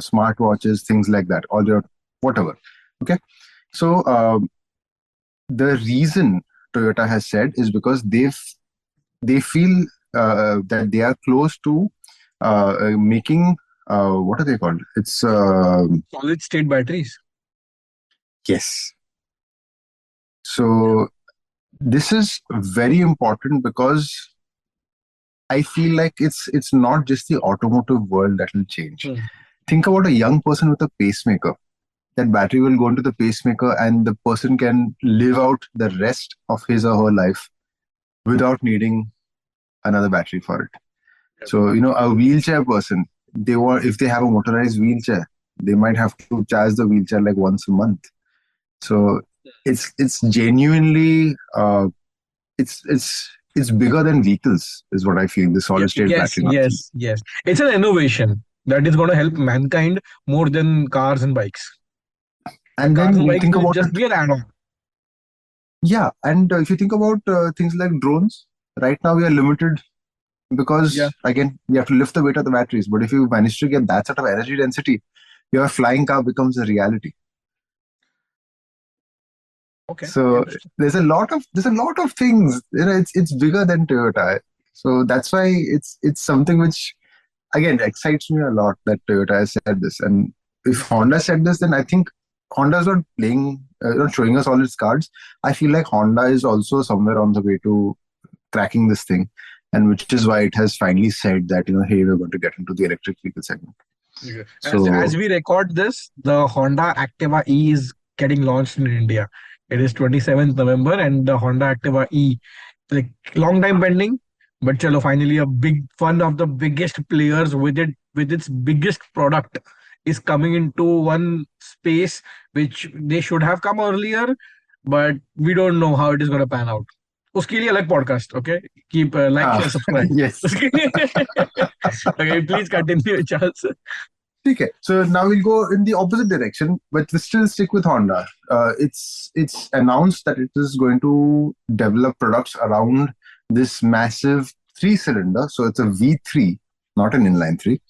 B: smartwatches, things like that, all your whatever. Okay, so the reason Toyota has said is because they feel that they are close to making what are they called? It's
A: Solid state batteries.
B: Yes. So this is very important because I feel like it's not just the automotive world that will change.
A: Hmm.
B: Think about a young person with a pacemaker. That battery will go into the pacemaker and the person can live out the rest of his or her life without needing another battery for it.
A: Yep.
B: So, a wheelchair person, if they have a motorized wheelchair, they might have to charge the wheelchair like once a month. So it's genuinely it's bigger than vehicles, is what I feel. The solid state
A: Yes,
B: battery.
A: yes, yes. It's an innovation that is going to help mankind more than cars and bikes.
B: And
A: Cars
B: then
A: and
B: you
A: bikes
B: think
A: will
B: about
A: just
B: it.
A: be an add-on.
B: Yeah, and if you think about things like drones, right now we are limited
A: Yeah.
B: because again we have to lift the weight of the batteries. But if you manage to get that sort of energy density, your flying car becomes a reality.
A: Okay.
B: So
A: Interesting.
B: there's a lot of things. It's bigger than Toyota. So that's why it's something which again excites me a lot that Toyota has said this. And if Honda said this, then I think Honda's not not showing us all its cards. I feel like Honda is also somewhere on the way to cracking this thing, and which is why it has finally said that hey, we're going to get into the electric vehicle segment.
A: Okay. As
B: So
A: we record this, the Honda Activa E is getting launched in India. It is 27th November, and the Honda Activa E, like long time pending, but chalo, finally a big one of the biggest players with its biggest product is coming into one space which they should have come earlier, but we don't know how it is going to pan out. उसके लिए अलग podcast, okay? Keep like,
B: ah,
A: share, subscribe.
B: yes.
A: Okay, please continue, Charles.
B: Okay, so now we'll go in the opposite direction, but we still stick with Honda. It's announced that it is going to develop products around this massive three-cylinder. So it's a V3, not an inline three,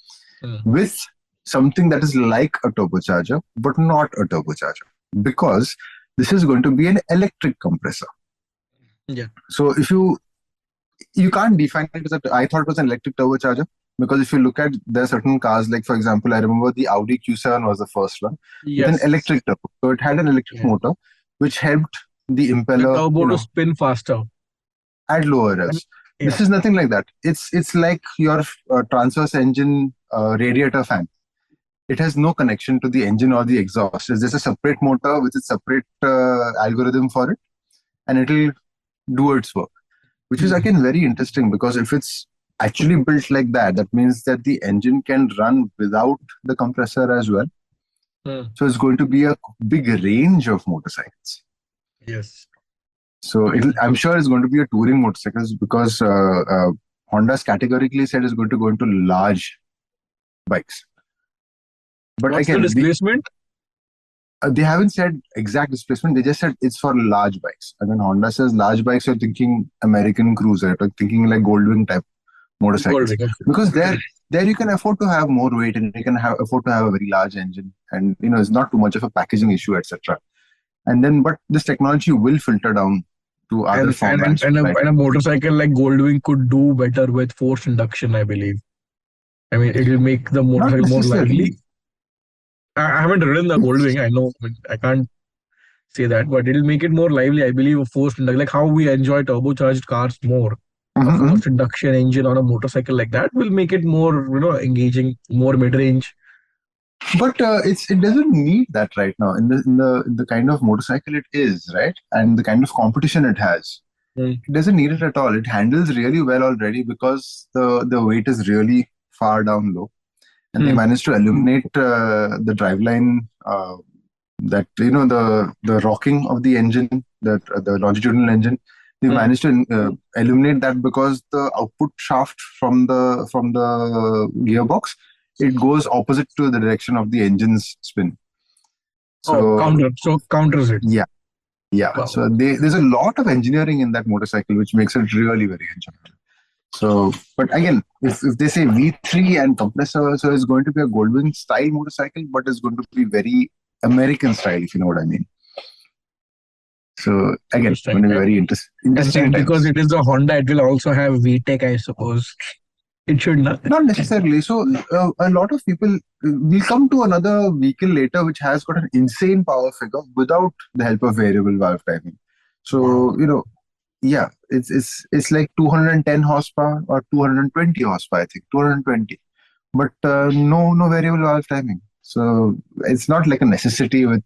B: with something that is like a turbocharger, but not a turbocharger, because this is going to be an electric compressor.
A: Yeah.
B: So if you can't define it as I thought it was an electric turbocharger. Because if you look at, there are certain cars, like for example, I remember the Audi Q7 was the first one with an
A: Yes.
B: electric turbo. So it had an electric motor, which helped the
A: The
B: impeller,
A: turbo to spin faster.
B: at lower revs.
A: Yeah.
B: This is nothing like that. It's like your transverse engine radiator fan. It has no connection to the engine or the exhaust. It's just a separate motor with a separate algorithm for it, and it'll do its work. Which is again very interesting, because if it's actually built like that, that means that the engine can run without the compressor as well. So it's going to be a big range of motorcycles.
A: Yes.
B: So I'm sure it's going to be a touring motorcycles, because Honda's categorically said it's going to go into large bikes. But
A: What's
B: again,
A: the displacement?
B: they haven't said exact displacement. They just said it's for large bikes. And when Honda says large bikes, you're thinking American Cruiser, or thinking like Goldwing type motorcycles.
A: Goldwing, okay.
B: Because there you can afford to have more weight, and you can afford to have a very large engine, and it's not too much of a packaging issue, etc. And then, but this technology will filter down to other formats.
A: And a motorcycle like Goldwing could do better with forced induction, I believe. I mean, it will make the motorcycle more lively. I haven't ridden the Goldwing. I know I can't say that, but it'll make it more lively, I believe. A forced induction, like how we enjoy turbocharged cars more. A forced induction engine on a motorcycle like that will make it more, engaging, more mid-range.
B: But it doesn't need that right now in the kind of motorcycle it is, right? And the kind of competition it has. It doesn't need it at all. It handles really well already, because the weight is really far down low. And they managed to eliminate the driveline, that the rocking of the engine, the longitudinal engine. They managed to eliminate that, because the output shaft from the gearbox, it goes opposite to the direction of the engine's spin. So
A: counters it.
B: Yeah. Wow. So there's a lot of engineering in that motorcycle, which makes it really very enjoyable. So, but again, if they say V3 and compressor, so it's going to be a Goldwing style motorcycle, but it's going to be very American style, if you know what I mean. So again, it's going to be very interesting.
A: And because it is a Honda, it will also have VTEC, I suppose. It should not.
B: Not necessarily. So a lot of people will come to another vehicle later which has got an insane power figure without the help of variable valve timing.
A: Wow.
B: So yeah, it's like 210 horsepower or 220 horsepower. I think 220, but no variable valve timing. So it's not like a necessity with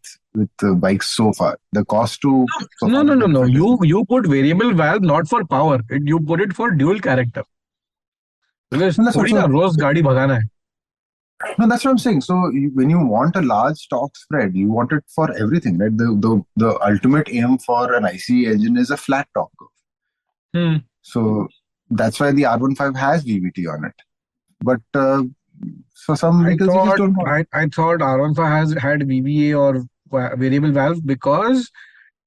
B: bikes so far. The cost to
A: No, no,
B: perform
A: no, no.
B: benefit is
A: You put variable valve not for power. You put it for dual character. Because
B: no, that's
A: थोड़ी ना
B: also
A: रोज गाड़ी भगाना है.
B: no, that's what I'm saying. So when you want a large torque spread, you want it for everything, right? The ultimate aim for an ICE engine is a flat torque curve.
A: Hmm.
B: So that's why the R15 has VVT on it. But for some
A: I
B: vehicles, you just
A: thought
B: don't want.
A: I thought R15 has had VVA or variable valve because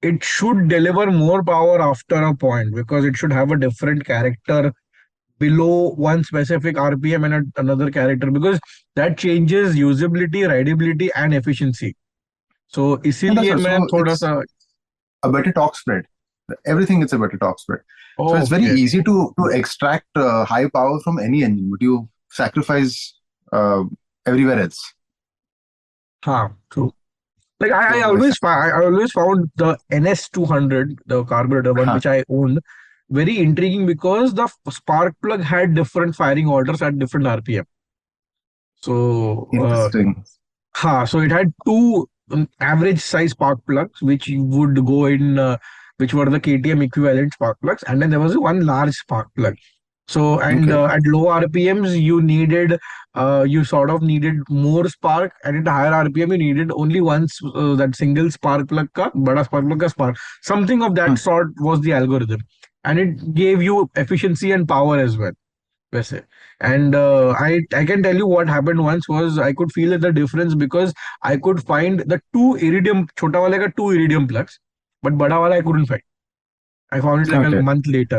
A: it should deliver more power after a point because it should have a different character below one specific RPM and another character because that changes usability, rideability and efficiency. So
B: And that's
A: इसीलिए
B: what.
A: मैं
B: So
A: थोड़ा
B: it's
A: सा.
B: a better torque spread. Everything is a better torque spread. So it's very
A: Okay.
B: easy to extract high power from any engine, but you sacrifice everywhere else.
A: हाँ, true. Like I
B: So
A: always I always found the NS200, the carburetor one which I owned, very intriguing because the spark plug had different firing orders at different RPM. So
B: interesting.
A: so it had two average size spark plugs which you would go in, which were the KTM equivalent spark plugs, and then there was one large spark plug. So and
B: Okay.
A: at low RPMs you sort of needed more spark, and at higher RPM you needed only that single spark plug ka bada spark plug ka spark. Something of that
B: Hmm.
A: sort was the algorithm, and it gave you efficiency and power as well. वैसे. And I can tell you what happened once was I could feel the difference because I could find the two iridium छोटा वाले का two iridium plugs, but बड़ा वाला I couldn't find. I found it like a
B: Okay.
A: month later.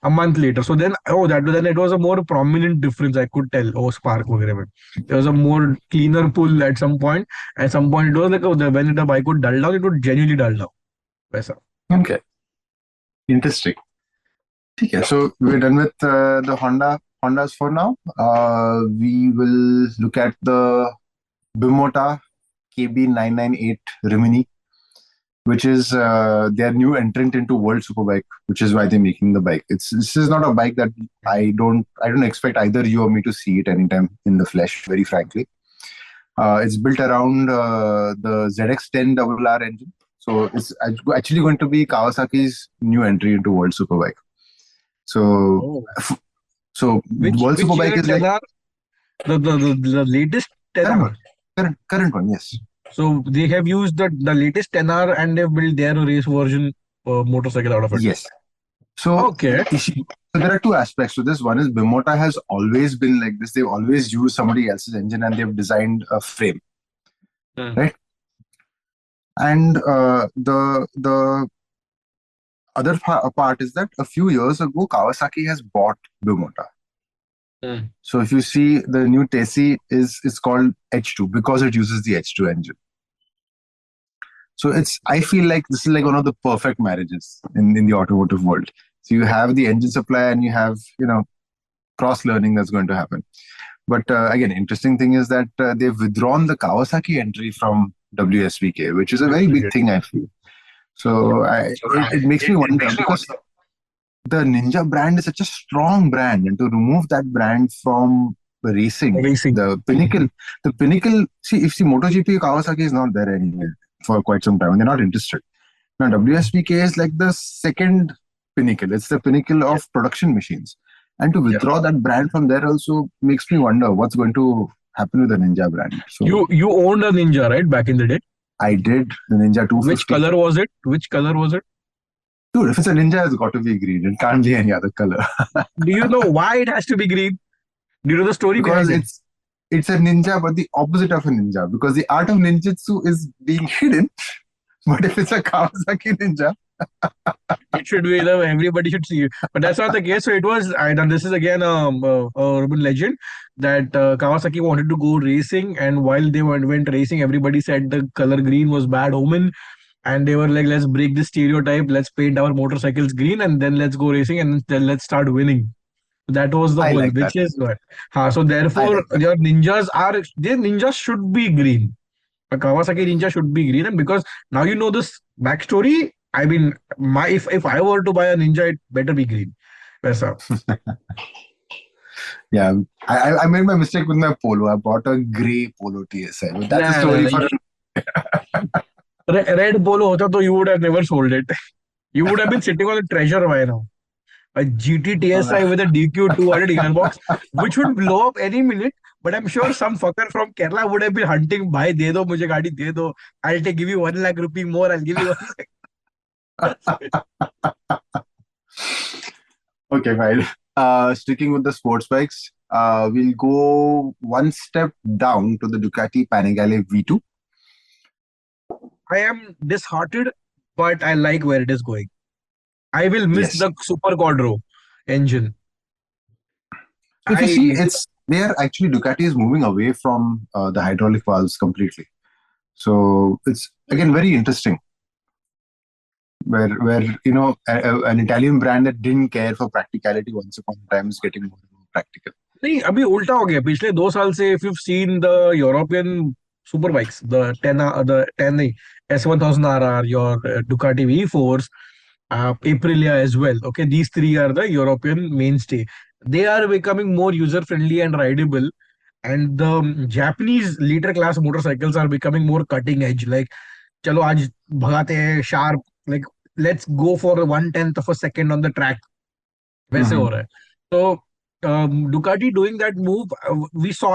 A: A month later. So then it was a more prominent difference. I could tell. Oh, spark वगैरह में. There was a more cleaner pull at some point. At some point, it was like when the bike would dull down, it would genuinely dull down. वैसा.
B: Okay. Interesting. Okay. So we're done with the Hondas for now. We will look at the Bimota KB998 Rimini, which is their new entrant into World Superbike, which is why they're making the bike. This is not a bike that I don't expect either you or me to see it anytime in the flesh, very frankly. It's built around the ZX10 RR engine. So it's actually going to be Kawasaki's new entry into World Superbike. So
A: Oh.
B: so World
A: Which
B: Superbike
A: year
B: is like
A: 10R? The latest 10R.
B: current one, yes.
A: So they have used the latest 10R and they've built their race version motorcycle out of it.
B: Yes. So,
A: Okay.
B: so there are two aspects to this. One is Bimota has always been like this. They've always used somebody else's engine and they've designed a frame, right? And the other part is that a few years ago, Kawasaki has bought Bimota. So if you see the new Tessie is called H2 because it uses the H2 engine. So I feel like this is like one of the perfect marriages in the automotive world. So you have the engine supply and you have, cross learning that's going to happen. But again, interesting thing is that they've withdrawn the Kawasaki entry from WSVK, which is a very big thing, I feel. So it makes me wonder because the Ninja brand is such a strong brand, and to remove that brand from racing, the pinnacle. See, MotoGP, Kawasaki is not there anywhere for quite some time, and they're not interested. Now, WSBK is like the second pinnacle. It's the pinnacle of production machines. And to withdraw that brand from there also makes me wonder what's going to happen with the Ninja brand. So
A: You owned a Ninja, right, back in the day?
B: I did the Ninja 250.
A: Which color was it?
B: Dude, if it's a Ninja, it's got to be green. It can't be any other color.
A: Do you know why it has to be green? Do you know the story
B: Because
A: behind it?
B: it's a ninja, but the opposite of a ninja. Because the art of ninjutsu is being hidden. But if it's a Kawasaki Ninja,
A: It should be everybody should see it. But that's not the case. So it was. This is again a urban legend that Kawasaki wanted to go racing, and while they went racing, everybody said the color green was bad omen, and they were like, let's break this stereotype. Let's paint our motorcycles green, and then let's go racing, and then let's start winning. That was the
B: I
A: whole,
B: like that.
A: which is what. So
B: I
A: therefore,
B: like that.
A: your their ninjas should be green. A Kawasaki Ninja should be green, and because now you know this backstory. I mean, my if I were to buy a Ninja, it better be green. What's up?
B: Yeah, I made my mistake with my Polo. I bought a gray Polo TSI, but that's a
A: Nah, nah,
B: story
A: nah.
B: for.
A: Red Polo hota to you would have never sold it. You would have been sitting on a treasure by now. A GT TSI with a DQ 200 gearbox, which would blow up any minute. But I'm sure some fucker from Kerala would have been hunting. Bhai, de do mujhe gaadi, de do. Give you 1 lakh rupee more. I'll give you 1 lakh. That's it.
B: Okay, fine. Sticking with the sports bikes, we'll go one step down to the Ducati Panigale V2.
A: I am disheartened, but I like where it is going. I will miss
B: Yes.
A: the Super Quadro engine.
B: So if you see,
A: I
B: it's there actually Ducati is moving away from the hydraulic valves completely. So it's again very interesting. Where an Italian brand that didn't care for practicality once upon a time is getting more and more practical.
A: नहीं अभी उल्टा हो गया पिछले 2 साल से if you've seen the European super bikes the 10 नहीं S1000RR your Ducati V4s Aprilia as well. Okay, these three are the European mainstay. They are becoming more user friendly and rideable, and the Japanese liter class motorcycles are becoming more cutting edge. Like, चलो आज भगाते हैं sharp. Like, let's go for 1/10 of a second on the track. वैसे हो
B: Mhm.
A: रहा है. So Ducati doing that move,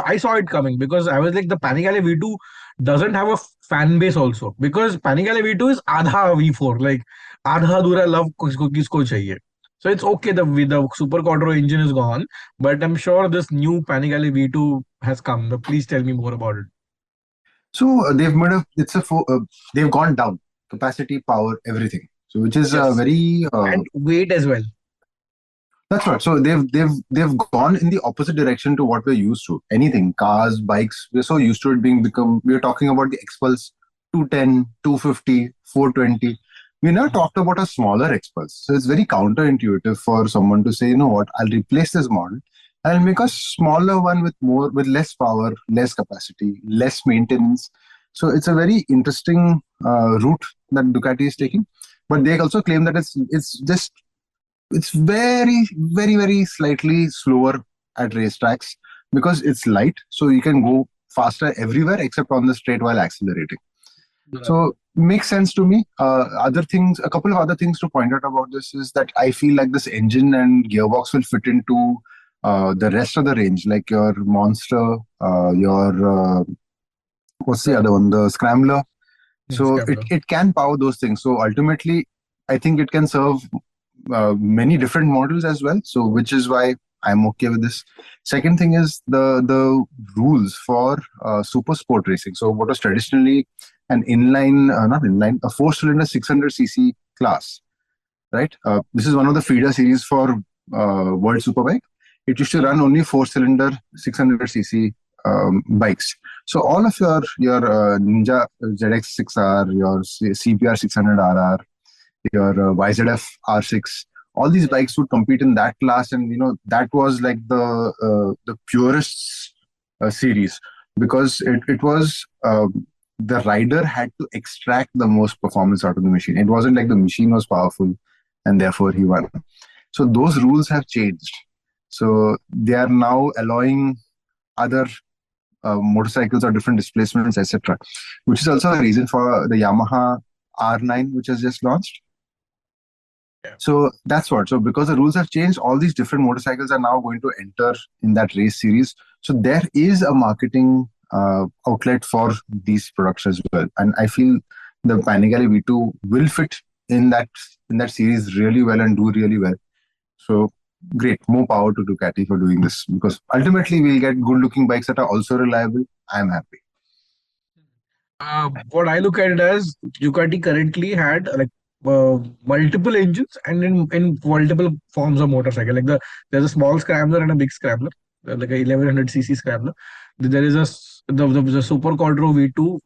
A: I saw it coming because I was like the Panigale V2 doesn't have a fan base also because Panigale V2 is आधा V4 like आधा अधूरा love किसको चाहिए. So it's okay the Super Quattro engine is gone, but I'm sure this new Panigale V2 has come. Please tell me more about it.
B: So they've made they've gone down capacity, power, everything. So which is
A: Yes,
B: very
A: and weight as well.
B: that's right. So they've gone in the opposite direction to what we're used to. Anything, cars, bikes, we're so used to it we're talking about the Xpulse 210, 250, 420. We never talked about a smaller Xpulse. So it's very counterintuitive for someone to say, you know what, I'll replace this model. I'll make a smaller one with less power, less capacity, less maintenance. So it's a very interesting route that Ducati is taking. But they also claim that it's very slightly slower at racetracks because it's light, so you can go faster everywhere except on the straight while accelerating. So makes sense to me. A couple of other things to point out about this is that I feel like this engine and gearbox will fit into the rest of the range, like your Monster, your what's the other one, the Scrambler. So it can power those things. So ultimately, I think it can serve many different models as well. So which is why I'm okay with this. Second thing is the rules for super sport racing. So what was traditionally an not inline, a four-cylinder 600cc class, right? This is one of the feeder series for World Superbike. It used to run only four-cylinder 600cc bikes. So all of your Ninja ZX6R, your CPR 600RR, your YZF R6, all these bikes would compete in that class, and that was like the purest series because it was the rider had to extract the most performance out of the machine. It wasn't like the machine was powerful and therefore he won. So those rules have changed. So they are now allowing other motorcycles or different displacements, etc., which is also a reason for the Yamaha R9, which has just launched. So that's what. So because the rules have changed, all these different motorcycles are now going to enter in that race series. So there is a marketing outlet for these products as well. And I feel the Panigale V2 will fit in that series really well and do really well. So great, more power to Ducati for doing this because ultimately we'll get good-looking bikes that are also reliable. I'm happy.
A: What I look at it as Ducati currently had like multiple engines and in multiple forms of motorcycle. Like there's a small scrambler and a big scrambler, like a 1100cc scrambler. There is the Super Quattro V2,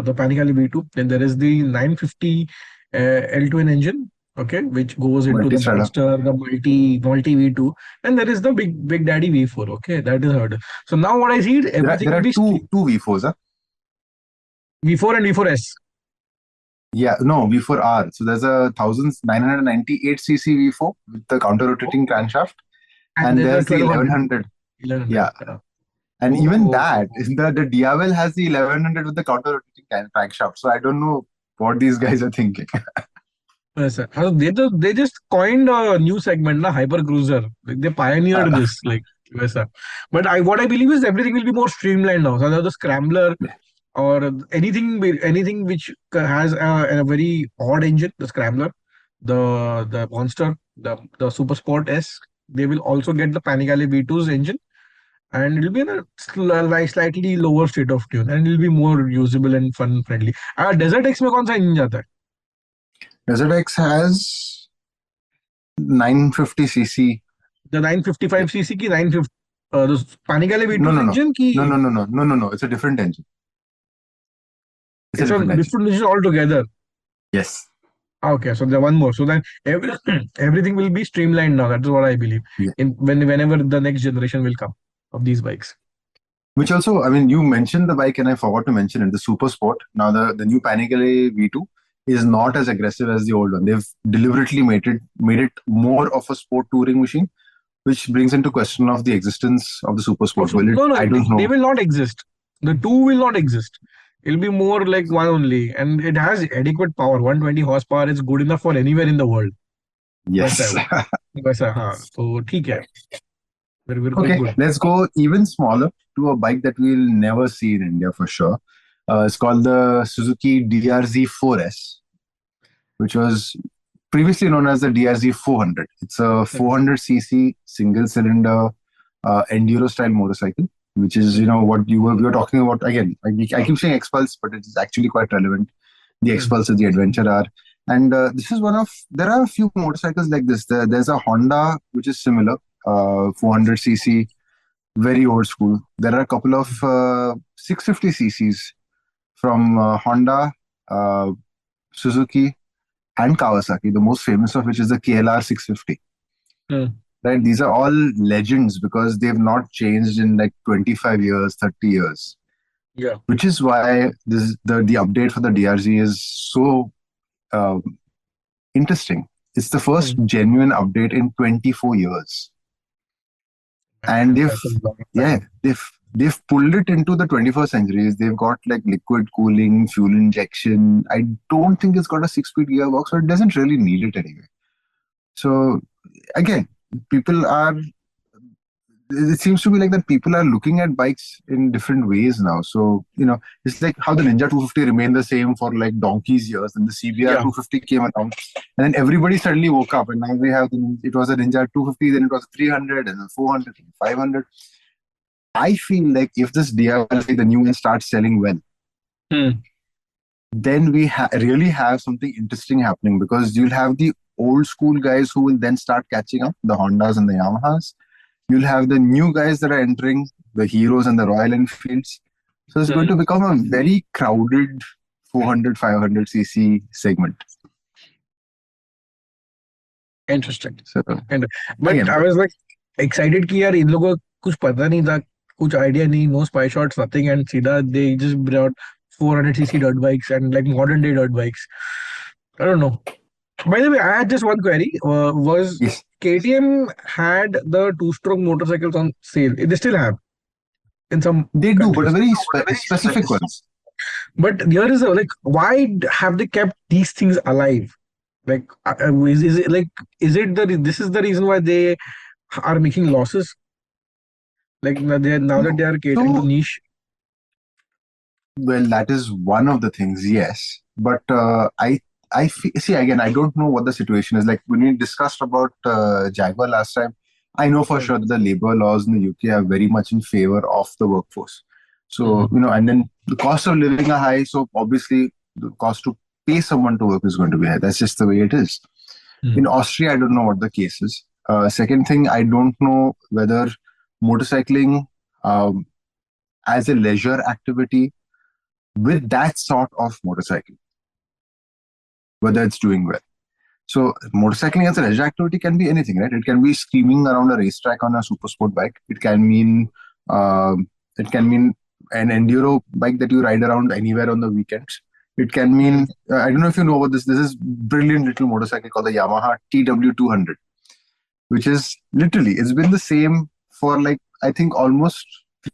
A: the Panigale V2. Then there is the 950 L2N engine, okay, which goes into the
B: Multi-strada.
A: monster, the multi V2, and there is the big daddy V4. Okay, that is heard. So now what I see is everything
B: There
A: will
B: are
A: be
B: two V4s. Huh?
A: V4 and V4S,
B: Yeah, no, V4R. So there's a 1998 cc V4 with the counter rotating crankshaft,
A: and
B: and
A: there's a
B: there's the
A: 1200,
B: 1100.
A: 1100.
B: Yeah, and even
A: Oh,
B: that the Diavel has the 1100 with the counter rotating crankshaft. So I don't know what these guys are thinking.
A: yes, sir. They just coined a new segment, na hyper cruiser. Like they pioneered this, like yes, sir. But what I believe is everything will be more streamlined now. So now the scrambler or anything which has a very odd engine, the scrambler, the monster, the super sport S, they will also get the Panigale V2's engine, and it'll be in a slightly lower state of tune, and it'll be more usable and fun friendly. Desert X में कौन सा engine जाता है?
B: Desert X has 950 cc.
A: The 955 cc की 950 the Panigale
B: No,
A: V2's
B: no, no,
A: engine की
B: no, no, no, no, no, no, no. It's a different engine. It's a
A: it's a
B: different engine.
A: different engine altogether.
B: Yes.
A: Okay, so the one more. So then everything will be streamlined now. That's what I believe.
B: Yeah.
A: Whenever the next generation will come of these bikes.
B: Which also, I mean, you mentioned the bike and I forgot to mention it, the Super Sport. Now, the new Panigale V2 is not as aggressive as the old one. They've deliberately made it more of a sport touring machine, which brings into question of the existence of the Super Sport.
A: So,
B: Will it?
A: no,
B: I don't
A: they
B: know.
A: will not exist. The two will not exist. It'll be more like one only, and it has adequate power. 120 horsepower is good enough for anywhere in the world. वैसा है
B: Yes.
A: वो वैसा हाँ तो ठीक है we're going
B: Okay,
A: good.
B: let's go even smaller to a bike that we'll never see in India for sure. It's called the Suzuki DRZ 4S, which was previously known as the DRZ 400. It's a 400 cc single cylinder enduro style motorcycle, which is what we were talking about again. I keep saying Xpulse, but it is actually quite relevant. The Xpulse is the Adventure R, and this is one of there are a few motorcycles like this. There's a Honda which is similar, 400 cc, very old school. There are a couple of 650 cc's from Honda, uh, Suzuki, and Kawasaki. The most famous of which is the KLR 650. Right, these are all legends because they've not changed in like 25 years, 30 years.
A: Yeah.
B: Which is why the update for the DRZ is so interesting. It's the first genuine update in 24 years. And they've pulled it into the 21st century. They've got like liquid cooling, fuel injection. I don't think it's got a 6-speed gearbox, so it doesn't really need it anyway. So again, it seems to be like that people are looking at bikes in different ways now. So, it's like how the Ninja 250 remained the same for like donkey's years, and the CBR 250 came around, and then everybody suddenly woke up, and now we have it was a Ninja 250, then it was 300, and then 400, and 500. I feel like if this DRZ, the new one, starts selling well, then we really have something interesting happening, because you'll have the old school guys who will then start catching up, the Hondas and the Yamahas. You'll have the new guys that are entering, the Heroes and the Royal Enfields. So it's going to become a very crowded 400, 500 cc segment.
A: Interesting.
B: So,
A: but again, I was like excited कि यार इन लोगों को कुछ पता नहीं था, कुछ idea नहीं, no spy shots, nothing, and सीधा they just brought 400cc dirt bikes and like modern day dirt bikes. I don't know. By the way, I had just one query. Was
B: yes.
A: KTM had the two-stroke motorcycles on sale? They still have in some.
B: They do,
A: countries.
B: but very specific ones.
A: But here is like, why have they kept these things alive? Like, is it like, this is the reason why they are making losses? Like now that they are catering to niche.
B: Well, that is one of the things, yes. But see again, I don't know what the situation is. Like when we discussed about Jaguar last time, I know for sure that the labor laws in the UK are very much in favor of the workforce. So, and then the cost of living are high. So obviously the cost to pay someone to work is going to be high. That's just the way it is. In Austria, I don't know what the case is. Second thing, I don't know whether motorcycling as a leisure activity with that sort of motorcycle, whether it's doing well. So motorcycling as a leisure activity can be anything, right? It can be screaming around a racetrack on a super sport bike. It can mean um an enduro bike that you ride around anywhere on the weekends. It can mean I don't know if you know about this. This is brilliant little motorcycle called the Yamaha TW200, which is literally it's been the same for like I think almost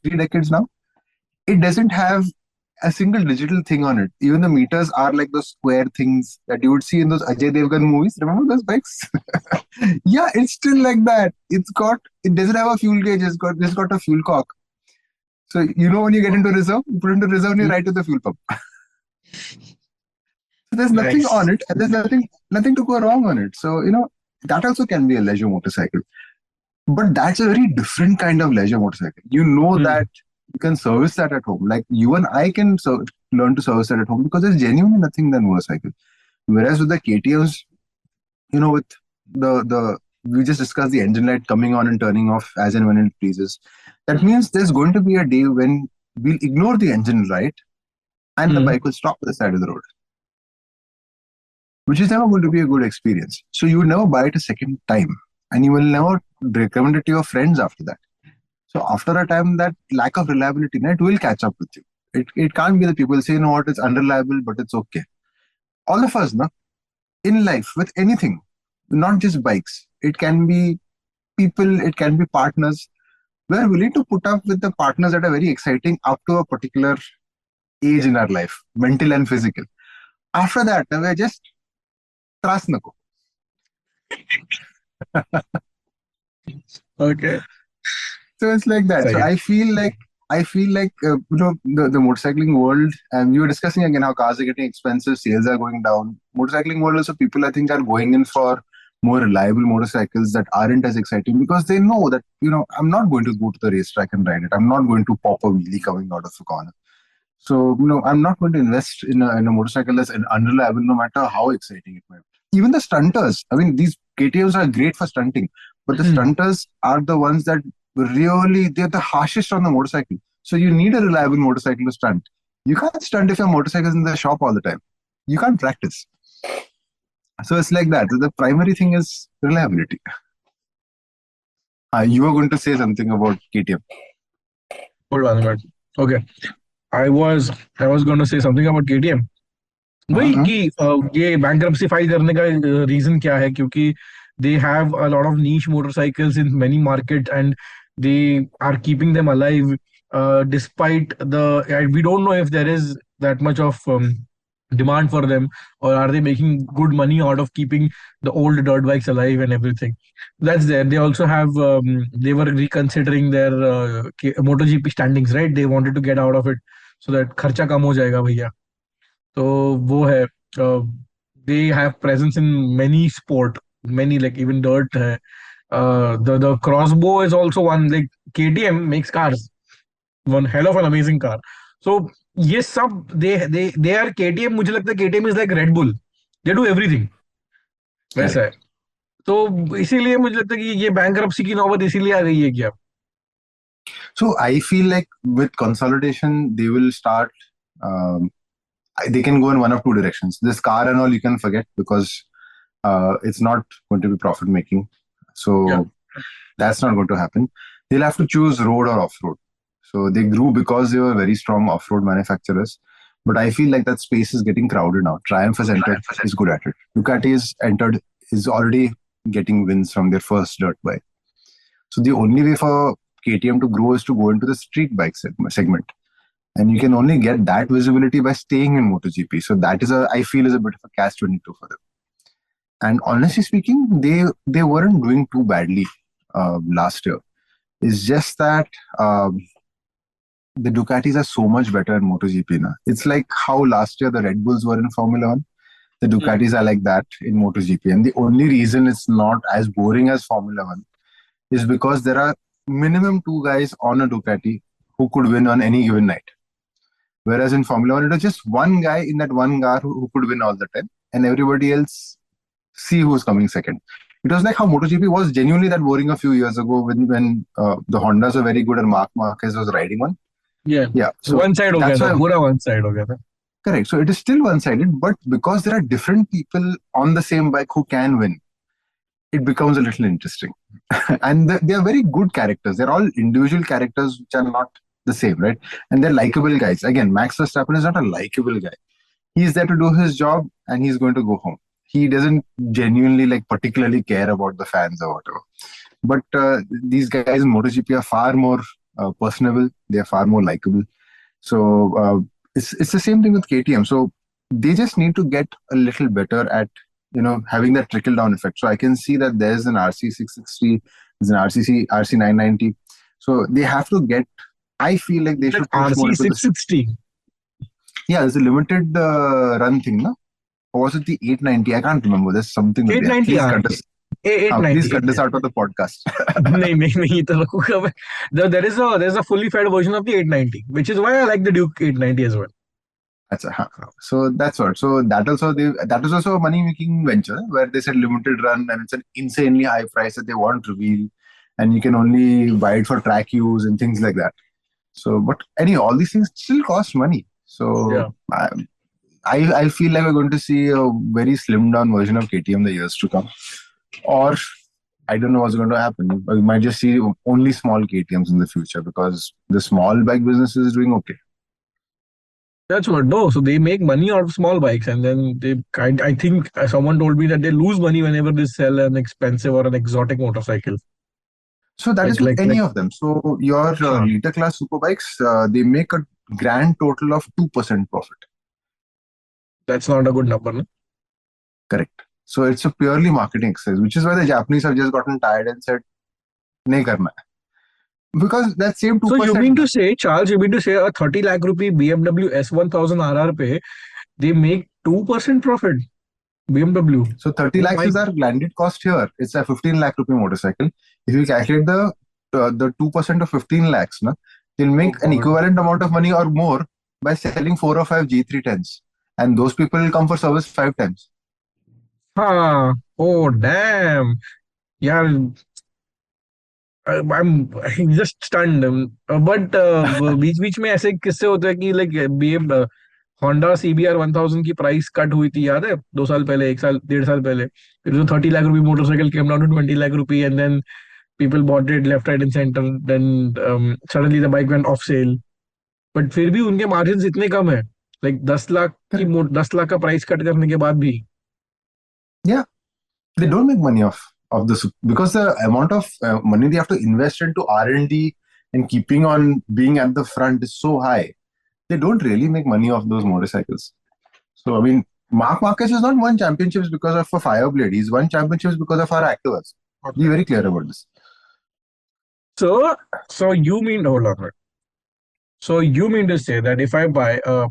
B: 3 decades now. It doesn't have a single digital thing on it. Even the meters are like those square things that you would see in those Ajay Devgan movies. Remember those bikes? Yeah, it's still like that. It doesn't have a fuel gauge. It's got a fuel cock. So when you get into reserve, you put into reserve and you ride to the fuel pump. So there's nothing
A: Nice.
B: on it, and there's nothing to go wrong on it. So that also can be a leisure motorcycle. But that's a very different kind of leisure motorcycle. That you can service that at home. Like you and I can learn to service that at home because there's genuinely nothing than motorcycle. Whereas with the KTMs, with the we just discussed the engine light coming on and turning off as and when it pleases. That means there's going to be a day when we'll ignore the engine light and the bike will stop at the side of the road, which is never going to be a good experience. So you will never buy it a second time, and you will never recommend it to your friends after that. So after a time, that lack of reliability net will catch up with you. It can't be that people say, what, it's unreliable, but it's okay. All of us, in life, with anything, not just bikes, it can be people, it can be partners. We're willing to put up with the partners that are very exciting up to a particular age in our life, mental and physical. After that, we're just tras nako.
A: Okay.
B: So it's like that. So I feel like the motorcycling world, and you were discussing again how cars are getting expensive, sales are going down. Motorcycling world also, people I think are going in for more reliable motorcycles that aren't as exciting because they know that I'm not going to go to the racetrack and ride it. I'm not going to pop a wheelie coming out of the corner. So I'm not going to invest in a motorcycle that's unreliable, no matter how exciting it might be. Even the stunters, I mean, these KTMs are great for stunting, but the stunters are the ones that really, they're the harshest on the motorcycle. So you need a reliable motorcycle to stunt. You can't stunt if your motorcycle is in the shop all the time. You can't practice. So it's like that. The primary thing is reliability. You were going to say something about KTM.
A: Hold on. Okay. I was going to say something about KTM. वही कि ये bankruptcy file करने का reason क्या है, क्योंकि they have a lot of niche motorcycles in many markets and they are keeping them alive despite we don't know if there is that much of demand for them, or are they making good money out of keeping the old dirt bikes alive and everything. That's there. They also have they were reconsidering their MotoGP standings, right? They wanted to get out of it so that खर्चा कम हो जाएगा भैया. तो वो है, they have presence in many sport, many like even dirt है. The crossbow is also one, like KTM makes cars, one hell of an amazing car. So ये सब they are KTM. मुझे लगता है KTM is like Red Bull, they do everything. वैसा है. तो इसीलिए मुझे लगता है कि ये bankruptcy की नौबत इसीलिए आ गई है क्या.
B: So I feel like with consolidation, they will start. They can go in one of two directions. This car and all you can forget because it's not going to be profit making. So that's not going to happen. They'll have to choose road or off-road. So they grew because they were very strong off-road manufacturers. But I feel like that space is getting crowded now. Triumph has entered, is good at it. Ducati is already getting wins from their first dirt bike. So the only way for KTM to grow is to go into the street bike segment. And you can only get that visibility by staying in MotoGP. So that is I feel is a bit of a catch-22 for them. And honestly speaking, they weren't doing too badly last year. It's just that the Ducatis are so much better in MotoGP now. It's like how last year the Red Bulls were in Formula 1. The Ducatis are like that in MotoGP. And the only reason it's not as boring as Formula 1 is because there are minimum 2 guys on a Ducati who could win on any given night. Whereas in Formula 1, it was just one guy in that one car who could win all the time, and everybody else see who's coming second. It was like how MotoGP was genuinely that boring a few years ago when the Hondas were very good and Mark Marquez was riding one.
A: Yeah.
B: So
A: one side हो गया था, पूरा one side हो गया था.
B: Correct. So it is still one-sided, but because there are different people on the same bike who can win, it becomes a little interesting. And they are very good characters. They're all individual characters which are not the same, right? And they're likable guys. Again, Max Verstappen is not a likable guy. He's there to do his job and he's going to go home. He doesn't genuinely like particularly care about the fans or whatever. But these guys in MotoGP are far more personable. They are far more likable. So it's the same thing with KTM. So they just need to get a little better at having that trickle down effect. So I can see that there's an RC660, there's an RC990. So they have to get. I feel like they
A: That
B: should push more into this.
A: RC660.
B: Yeah, there's a limited run thing, no? Or was it the 890? I can't remember. There's something.
A: 890
B: Please cut this out of the podcast.
A: नहीं तो रखूंगा मैं. There's a fully fed version of the 890, which is why I like the Duke 890 as well.
B: So that's what. So that is also a money making venture where they said limited run and it's an insanely high price that they want to reveal, and you can only buy it for track use and things like that. So, but anyway, all these things still cost money. So
A: Yeah.
B: I feel like we're going to see a very slimmed down version of KTM the years to come, or I don't know what's going to happen. We might just see only small KTMs in the future because the small bike business is doing okay.
A: That's what. No, so they make money out of small bikes, and then I think someone told me that they lose money whenever they sell an expensive or an exotic motorcycle.
B: So that is with any of them. So your liter class superbikes, they make a grand total of 2% profit.
A: That's not a good number, no?
B: Correct. So it's a purely marketing exercise, which is why the Japanese have just gotten tired and said, "Nahi karna hai." Because that same 2%.
A: So you mean to say, Charles, a 30 lakh rupee BMW S1000 RR pe, they make 2% profit? BMW.
B: So 30 lakhs is our landed cost here. It's a 15 lakh rupee motorcycle. If you calculate the 2% of 15 lakhs, they'll make an equivalent amount of money or more by selling 4 or 5 G310s. And those people will come for service 5 times.
A: Oh, damn. Yeah. I'm just stunned. But बीच में ऐसे किस्से होते हैं कि like Honda CBR 1000 की price cut हुई थी, याद है? 2 साल पहले, 1 साल, 1.5 साल पहले. It was a 30 lakh rupee motorcycle came down to 20 lakh rupee, and then people bought it left, right, and center. Then suddenly the bike went off sale. But फिर भी उनके मार्जिन्स इतने कम है, like 10 लाख का प्राइस कट करने के बाद भी.
B: Yeah, they don't make money off this because the amount of money they have to invest into R&D and keeping on being at the front is so high. They don't really make money off those motorcycles. So, I mean, Mark Marquez has not won championships because of a Fireblade. He's won championships because of our Activas. Be very clear about this.
A: So you mean, hold on. So you mean to say that if I buy a,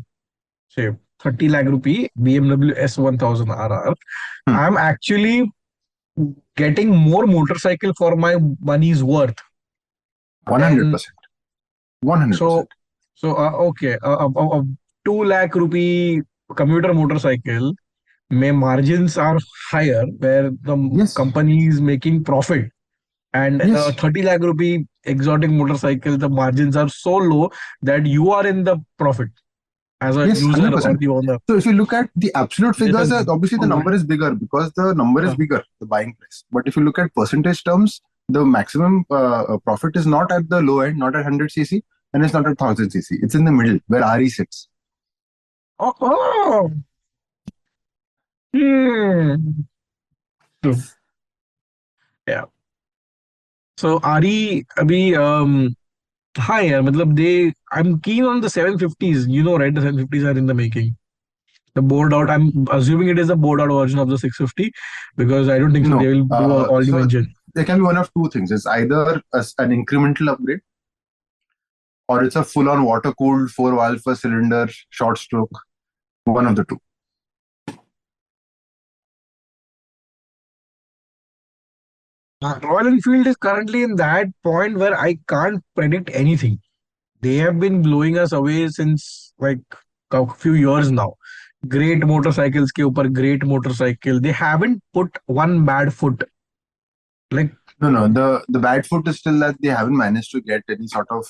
A: say, 30 lakh rupee BMW S1000 RR, I'm actually getting more motorcycle for my money's worth?
B: 100%. 100%.
A: So okay, a 2 lakh rupee commuter motorcycle, may margins are higher where the company is making profit, and a 30 lakh rupee exotic motorcycle, the margins are so low that you are in the profit as a user
B: 100%.
A: or the owner.
B: So if you look at the absolute figures, obviously the number is bigger because the number is bigger, the buying price. But if you look at percentage terms, the maximum profit is not at the low end, not at 100cc, and it's not at 1000cc. It's in the middle where RE sits.
A: Yeah. So RE abhi hi yaar, matlab I'm keen on the 750s. You know, right? The 750s are in the making. The bored out. I'm assuming it is a bored out version of the 650 because I don't think so. They will do all new engine.
B: There can be one of two things. It's either an incremental upgrade, or it's a full-on water-cooled 4-valve per cylinder short stroke. One of the two.
A: Royal Enfield is currently in that point where I can't predict anything. They have been blowing us away since like a few years now. Great motorcycles ke upar great motorcycle. They haven't put one bad foot. Like
B: no, the bad foot is still that they haven't managed to get any sort of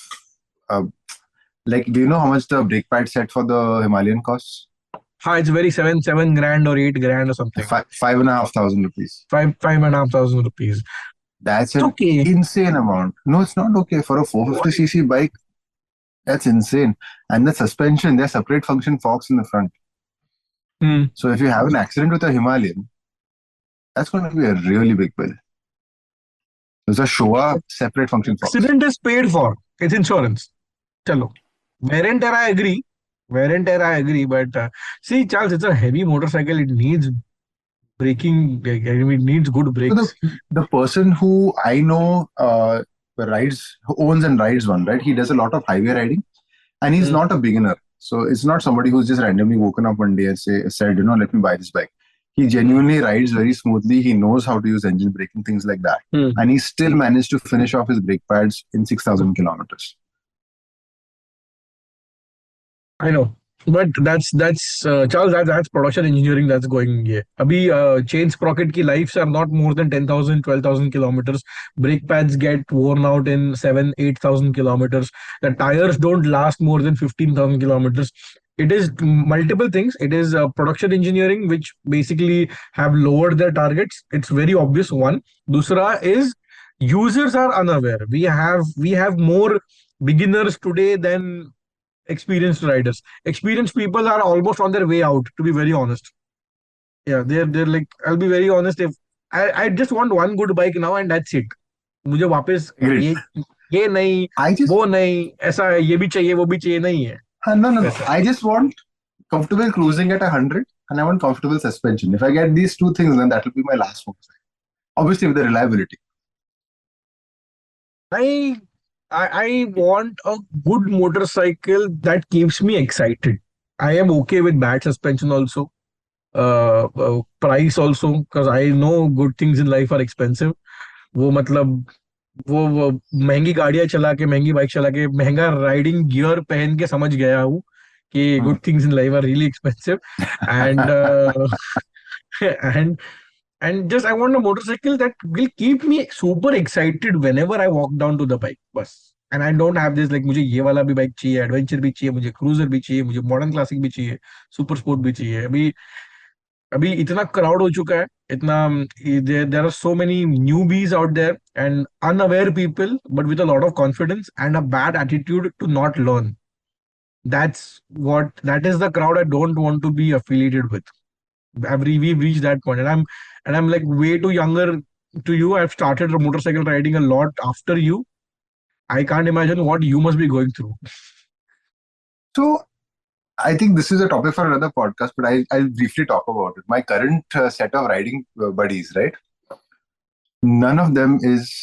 B: like, do you know how much the brake pad set for the Himalayan costs?
A: हाँ, it's very seven grand or 8 grand or something.
B: 5,500 rupees.
A: 5,500 rupees.
B: That's
A: It's
B: an
A: okay.
B: insane amount. No, it's not okay for a 450cc bike. That's insane. And the suspension, there's separate function forks in the front.
A: Hmm.
B: So if you have an accident with a Himalayan, that's going to be a really big bill. There's a Showa separate function forks.
A: Accident is paid for. It's insurance. Chalo. Wear and tear, I agree. Wear and tear, I agree. But see, Charles, it's a heavy motorcycle. It needs braking. I mean, it needs good
B: So
A: brakes.
B: the person who I know who owns and rides one, right? He does a lot of highway riding, and he's
A: Hmm.
B: not a beginner. So it's not somebody who's just randomly woken up one day and said, let me buy this bike. He genuinely rides very smoothly. He knows how to use engine braking, things like that.
A: Hmm.
B: And he still managed to finish off his brake pads in 6,000 kilometers.
A: I know, but that's Charles. That's production engineering that's going here. Abhi chain sprocket ki lives are not more than 10,000, 12,000 kilometers. Brake pads get worn out in 7, 8,000 kilometers. The tires don't last more than 15,000 kilometers. It is multiple things. It is production engineering, which basically have lowered their targets. It's very obvious. One. Dusra is users are unaware. We have more beginners today than experienced riders. Experienced people are almost on their way out, to be very honest. Yeah, they're like, I'll be very honest. If I just want one good bike now and that's it. मुझे वापस
B: Great.
A: ये नहीं,
B: I just
A: वो नहीं, ऐसा है, ये भी चाहिए, वो भी चाहिए, नहीं है
B: no.
A: वैसा.
B: I just want comfortable cruising at 100, and I want comfortable suspension. If I get these two things, then that will be my last motorcycle. Obviously, with the reliability.
A: I I want a good motorcycle that keeps me excited. I am okay with bad suspension also. Price also, because I know good things in life are expensive. वो मतलब वो महंगी गाड़ियां चला के, महंगी bike चला के, महंगा राइडिंग गियर पहन के समझ गया हूँ कि
B: Hmm.
A: Good things in life are really expensive. And and and just I want a motorcycle that will keep me super excited whenever I walk down to the bike बस. And I don't have this like मुझे ये वाला भी bike चाहिए, adventure भी चाहिए, मुझे cruiser भी चाहिए, मुझे मॉडर्न क्लासिक भी चाहिए, सुपर स्पोर्ट भी चाहिए. अभी अभी इतना क्राउड हो चुका है, इतना there are so many newbies out there and unaware people but with a lot of confidence and a bad attitude to not learn. That is the crowd I don't want to be affiliated with. We've reached that point, and I'm like way too younger to you. I've started motorcycle riding a lot after you. I can't imagine what you must be going through.
B: So I think this is a topic for another podcast, but I'll briefly talk about it. My current set of riding buddies, right? None of them is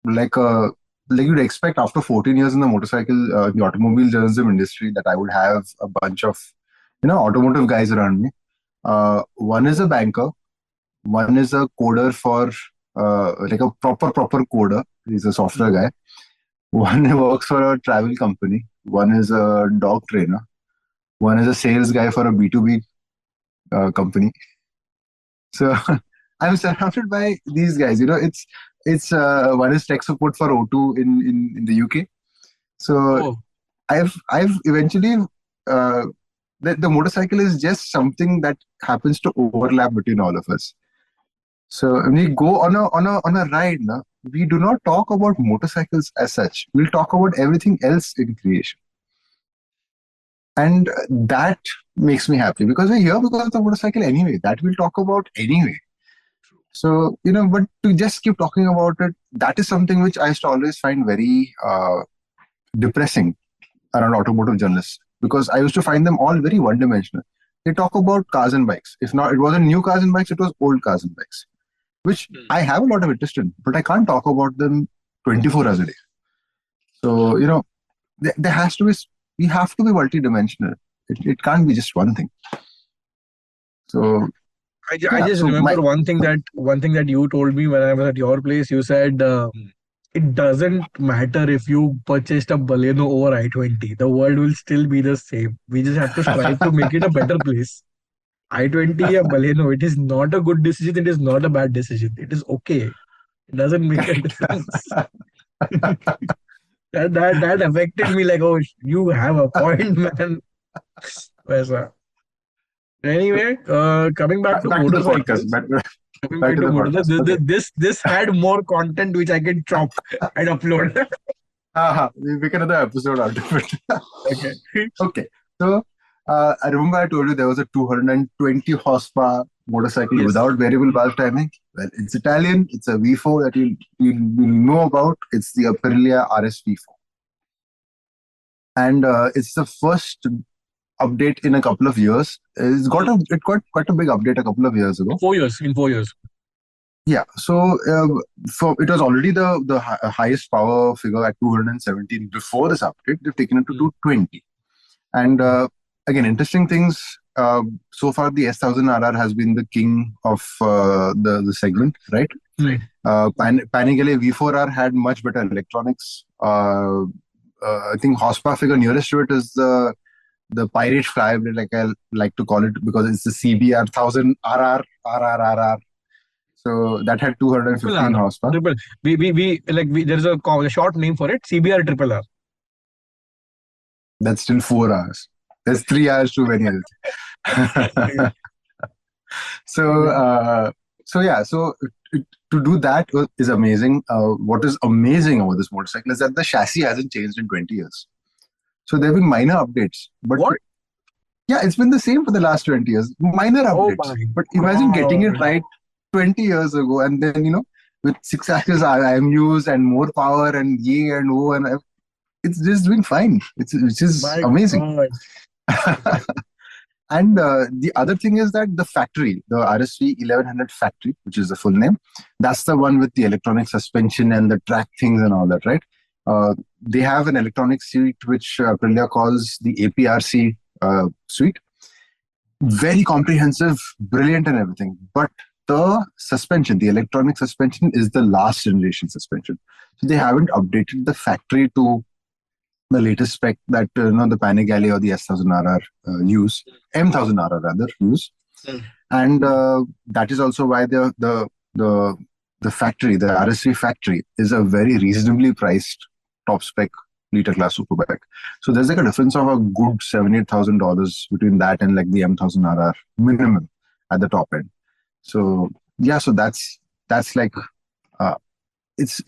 B: like a like you'd expect after 14 years in the the automobile journalism industry, that I would have a bunch of automotive guys around me. One is a banker, one is a coder for like a proper coder. He's a software guy. One works for a travel company. One is a dog trainer. One is a sales guy for a B2B company. So I'm surrounded by these guys. It's one is tech support for O2 in the UK. So
A: Oh,
B: I've eventually the motorcycle is just something that happens to overlap between all of us. So when we go on a ride, na, we do not talk about motorcycles as such. We'll talk about everything else in creation. And that makes me happy because we're here because of the motorcycle anyway. That we'll talk about anyway. So, but to just keep talking about it, that is something which I used to always find very depressing around automotive journalists, because I used to find them all very one-dimensional. They talk about cars and bikes. If not, it wasn't new cars and bikes, it was old cars and bikes, which I have a lot of interest in, but I can't talk about them 24 hours a day. So, there has to be, we have to be multi-dimensional. It can't be just one thing. So,
A: I
B: yeah,
A: just
B: so
A: remember one thing that you told me when I was at your place. You said it doesn't matter if you purchased a Baleno over I-20. The world will still be the same. We just have to strive to make it a better place. I-20 or Baleno, it is not a good decision. It is not a bad decision. It is okay. It doesn't make a difference. That affected me like, oh, you have a point, man. वैसा. Anyway, coming back to
B: Back to the podcast.
A: motorcycles. Coming
B: Back
A: back
B: to
A: to
B: the podcast.
A: motorcycles,
B: Okay.
A: this had more content which I can chop and upload.
B: We make another episode out of it.
A: Okay.
B: Okay. So I remember I told you there was a 220 horsepower motorcycle
A: Yes.
B: without variable valve timing. Well, it's Italian. It's a V4 that you'll know about. It's the Aprilia RSv4. And it's the first update in a couple of years. It got quite a big update a couple of years ago.
A: 4 years. In 4 years.
B: Yeah, so it was already the highest power figure at 217 before this update. They've taken it to 220, and again, interesting things. So far, the S1000RR has been the king of the segment, right?
A: Right.
B: Panigale V4R had much better electronics. I think horsepower figure nearest to it is the Pirate Flywheel, like I like to call it, because it's the CBR 1000 RR. So that had 215 horsepower.
A: There's a short name for it, CBR Triple R.
B: That's still 4 hours. There's 3 hours too many. So to do that is amazing. What is amazing about this motorcycle is that the chassis hasn't changed in 20 years. So there have been minor updates. But
A: what?
B: Yeah, it's been the same for the last 20 years. Minor updates. But imagine getting it right 20 years ago, and then, with 6-axis IMUs and more power and Y and O, and it's just doing fine. It's just amazing. And the other thing is that the factory, the RSV 1100 factory, which is the full name, that's the one with the electronic suspension and the track things and all that, right? They have an electronic suite which Aprilia calls the APRC suite. Very comprehensive, brilliant and everything. But the suspension, the electronic suspension, is the last generation suspension. So they haven't updated the factory to the latest spec that the Panigale or the S1000RR use, M1000RR rather use. And that is also why the factory, the RSV factory, is a very reasonably priced top spec liter class superbike. So there's like a difference of a good $7,000-8,000 between that and like the M1000RR minimum at the top end. So yeah, so that's like it's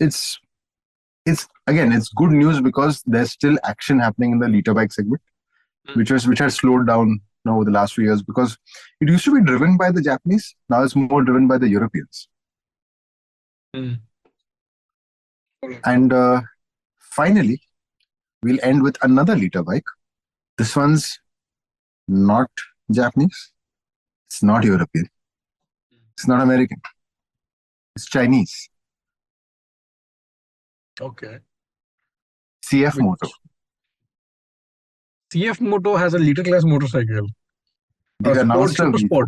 B: good news because there's still action happening in the liter bike segment, which has slowed down now over the last few years, because it used to be driven by the Japanese. Now it's more driven by the Europeans. And finally, we'll end with another liter bike. This one's not Japanese. It's not European. It's not American. It's Chinese.
A: Okay.
B: CF MOTO.
A: CF MOTO has a liter class motorcycle.
B: They've announced a V4.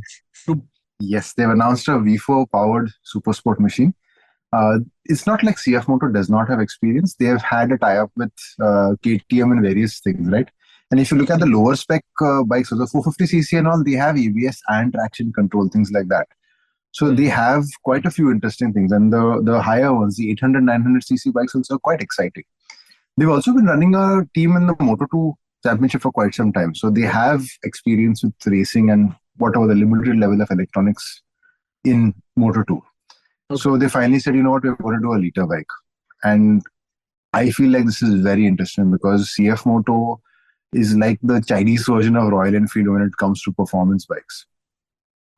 B: Yes, they've announced a V4 powered super sport machine. It's not like CF MOTO does not have experience. They have had a tie-up with KTM and various things, right? And if you look at the lower spec bikes, so the 450cc and all, they have ABS and traction control, things like that. So they have quite a few interesting things. And the higher ones, the 800, 900cc bikes also are quite exciting. They've also been running a team in the Moto2 championship for quite some time. So they have experience with racing and whatever the limited level of electronics in Moto2. Okay. So they finally said, you know what, we're going to do a liter bike. And I feel like this is very interesting because CF MOTO is like the Chinese version of Royal Enfield when it comes to performance bikes.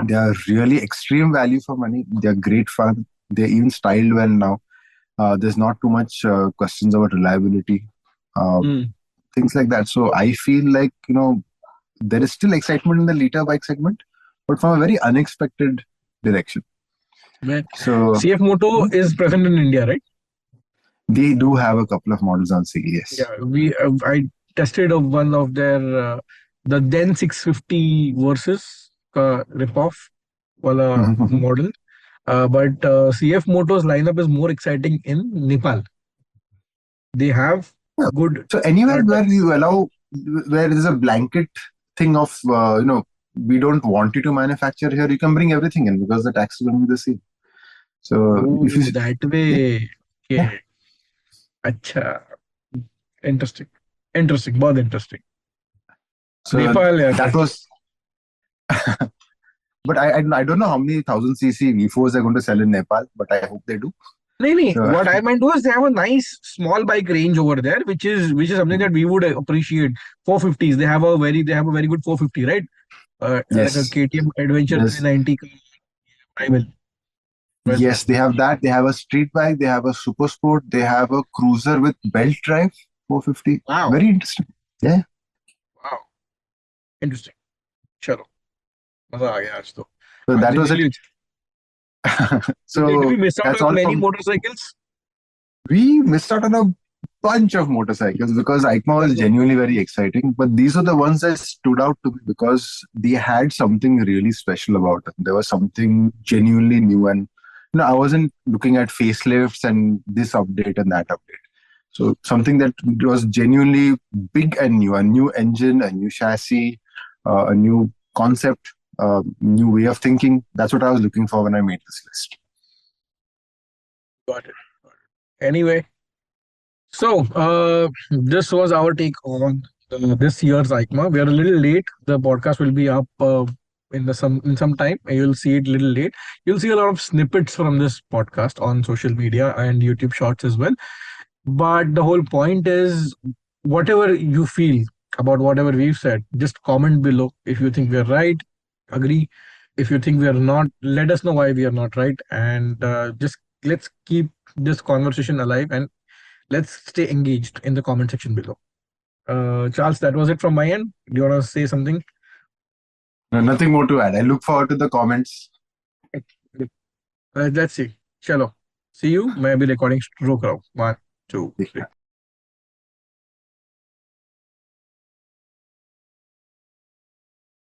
B: They are really extreme value for money. They're great fun. They're even styled well now. There's not too much questions about reliability, things like that. So I feel like, there is still excitement in the liter bike segment, but from a very unexpected direction. So
A: CF MOTO is present in India, right?
B: They do have a couple of models on sale, yes.
A: Yeah, I tested one of their the then 650 versus ripoff model. But CF MOTO's lineup is more exciting in Nepal. They have good.
B: So anywhere where you allow, where there's a blanket thing of, we don't want you to manufacture here, you can bring everything in because the tax is going to be the same. So
A: if you that way, yeah. Acha. Interesting, बहुत interesting.
B: So Nepal, But I don't know how many 1000cc V4s they're going to sell in Nepal, but I hope they do.
A: No.
B: So,
A: What I meant was they have a nice small bike range over there, which is something that we would appreciate. 450s. They have a very good 450, right? Like a
B: yes,
A: KTM Adventure
B: there's
A: 390 rival. Well,
B: yes, they have that. They have a street bike. They have a super sport. They have a cruiser with belt drive 450.
A: wow,
B: Very interesting. Yeah.
A: wow, interesting. चलो मजा आ गया आज तो.
B: So that was it.
A: Really, did we
B: So
A: miss out
B: that's
A: on
B: all
A: many
B: from.
A: motorcycles?
B: We missed out on a bunch of motorcycles because EICMA was
A: Well,
B: genuinely very exciting. But these are the ones that stood out to me because they had something really special about them. There was something genuinely new, and I wasn't looking at facelifts and this update and that update. So something that was genuinely big and new, a new engine, a new chassis, a new concept, new way of thinking. That's what I was looking for when I made this list.
A: got it. Anyway, so this was our take on this year's EICMA. We are a little late. The podcast will be up in some time. You'll see it a little late. You'll see a lot of snippets from this podcast on social media and YouTube Shorts as well. But the whole point is, whatever you feel about whatever we've said, just comment below. If you think we're right, agree. If you think we are not, let us know why we are not right, and just let's keep this conversation alive and let's stay engaged in the comment section below. Charles, that was it from my end. Do you want to say something?
B: No, nothing more to add. I look forward to the comments.
A: Let's see. Chalo. See you. मैं अभी recording रोक रहा हूँ. 1, 2, 3.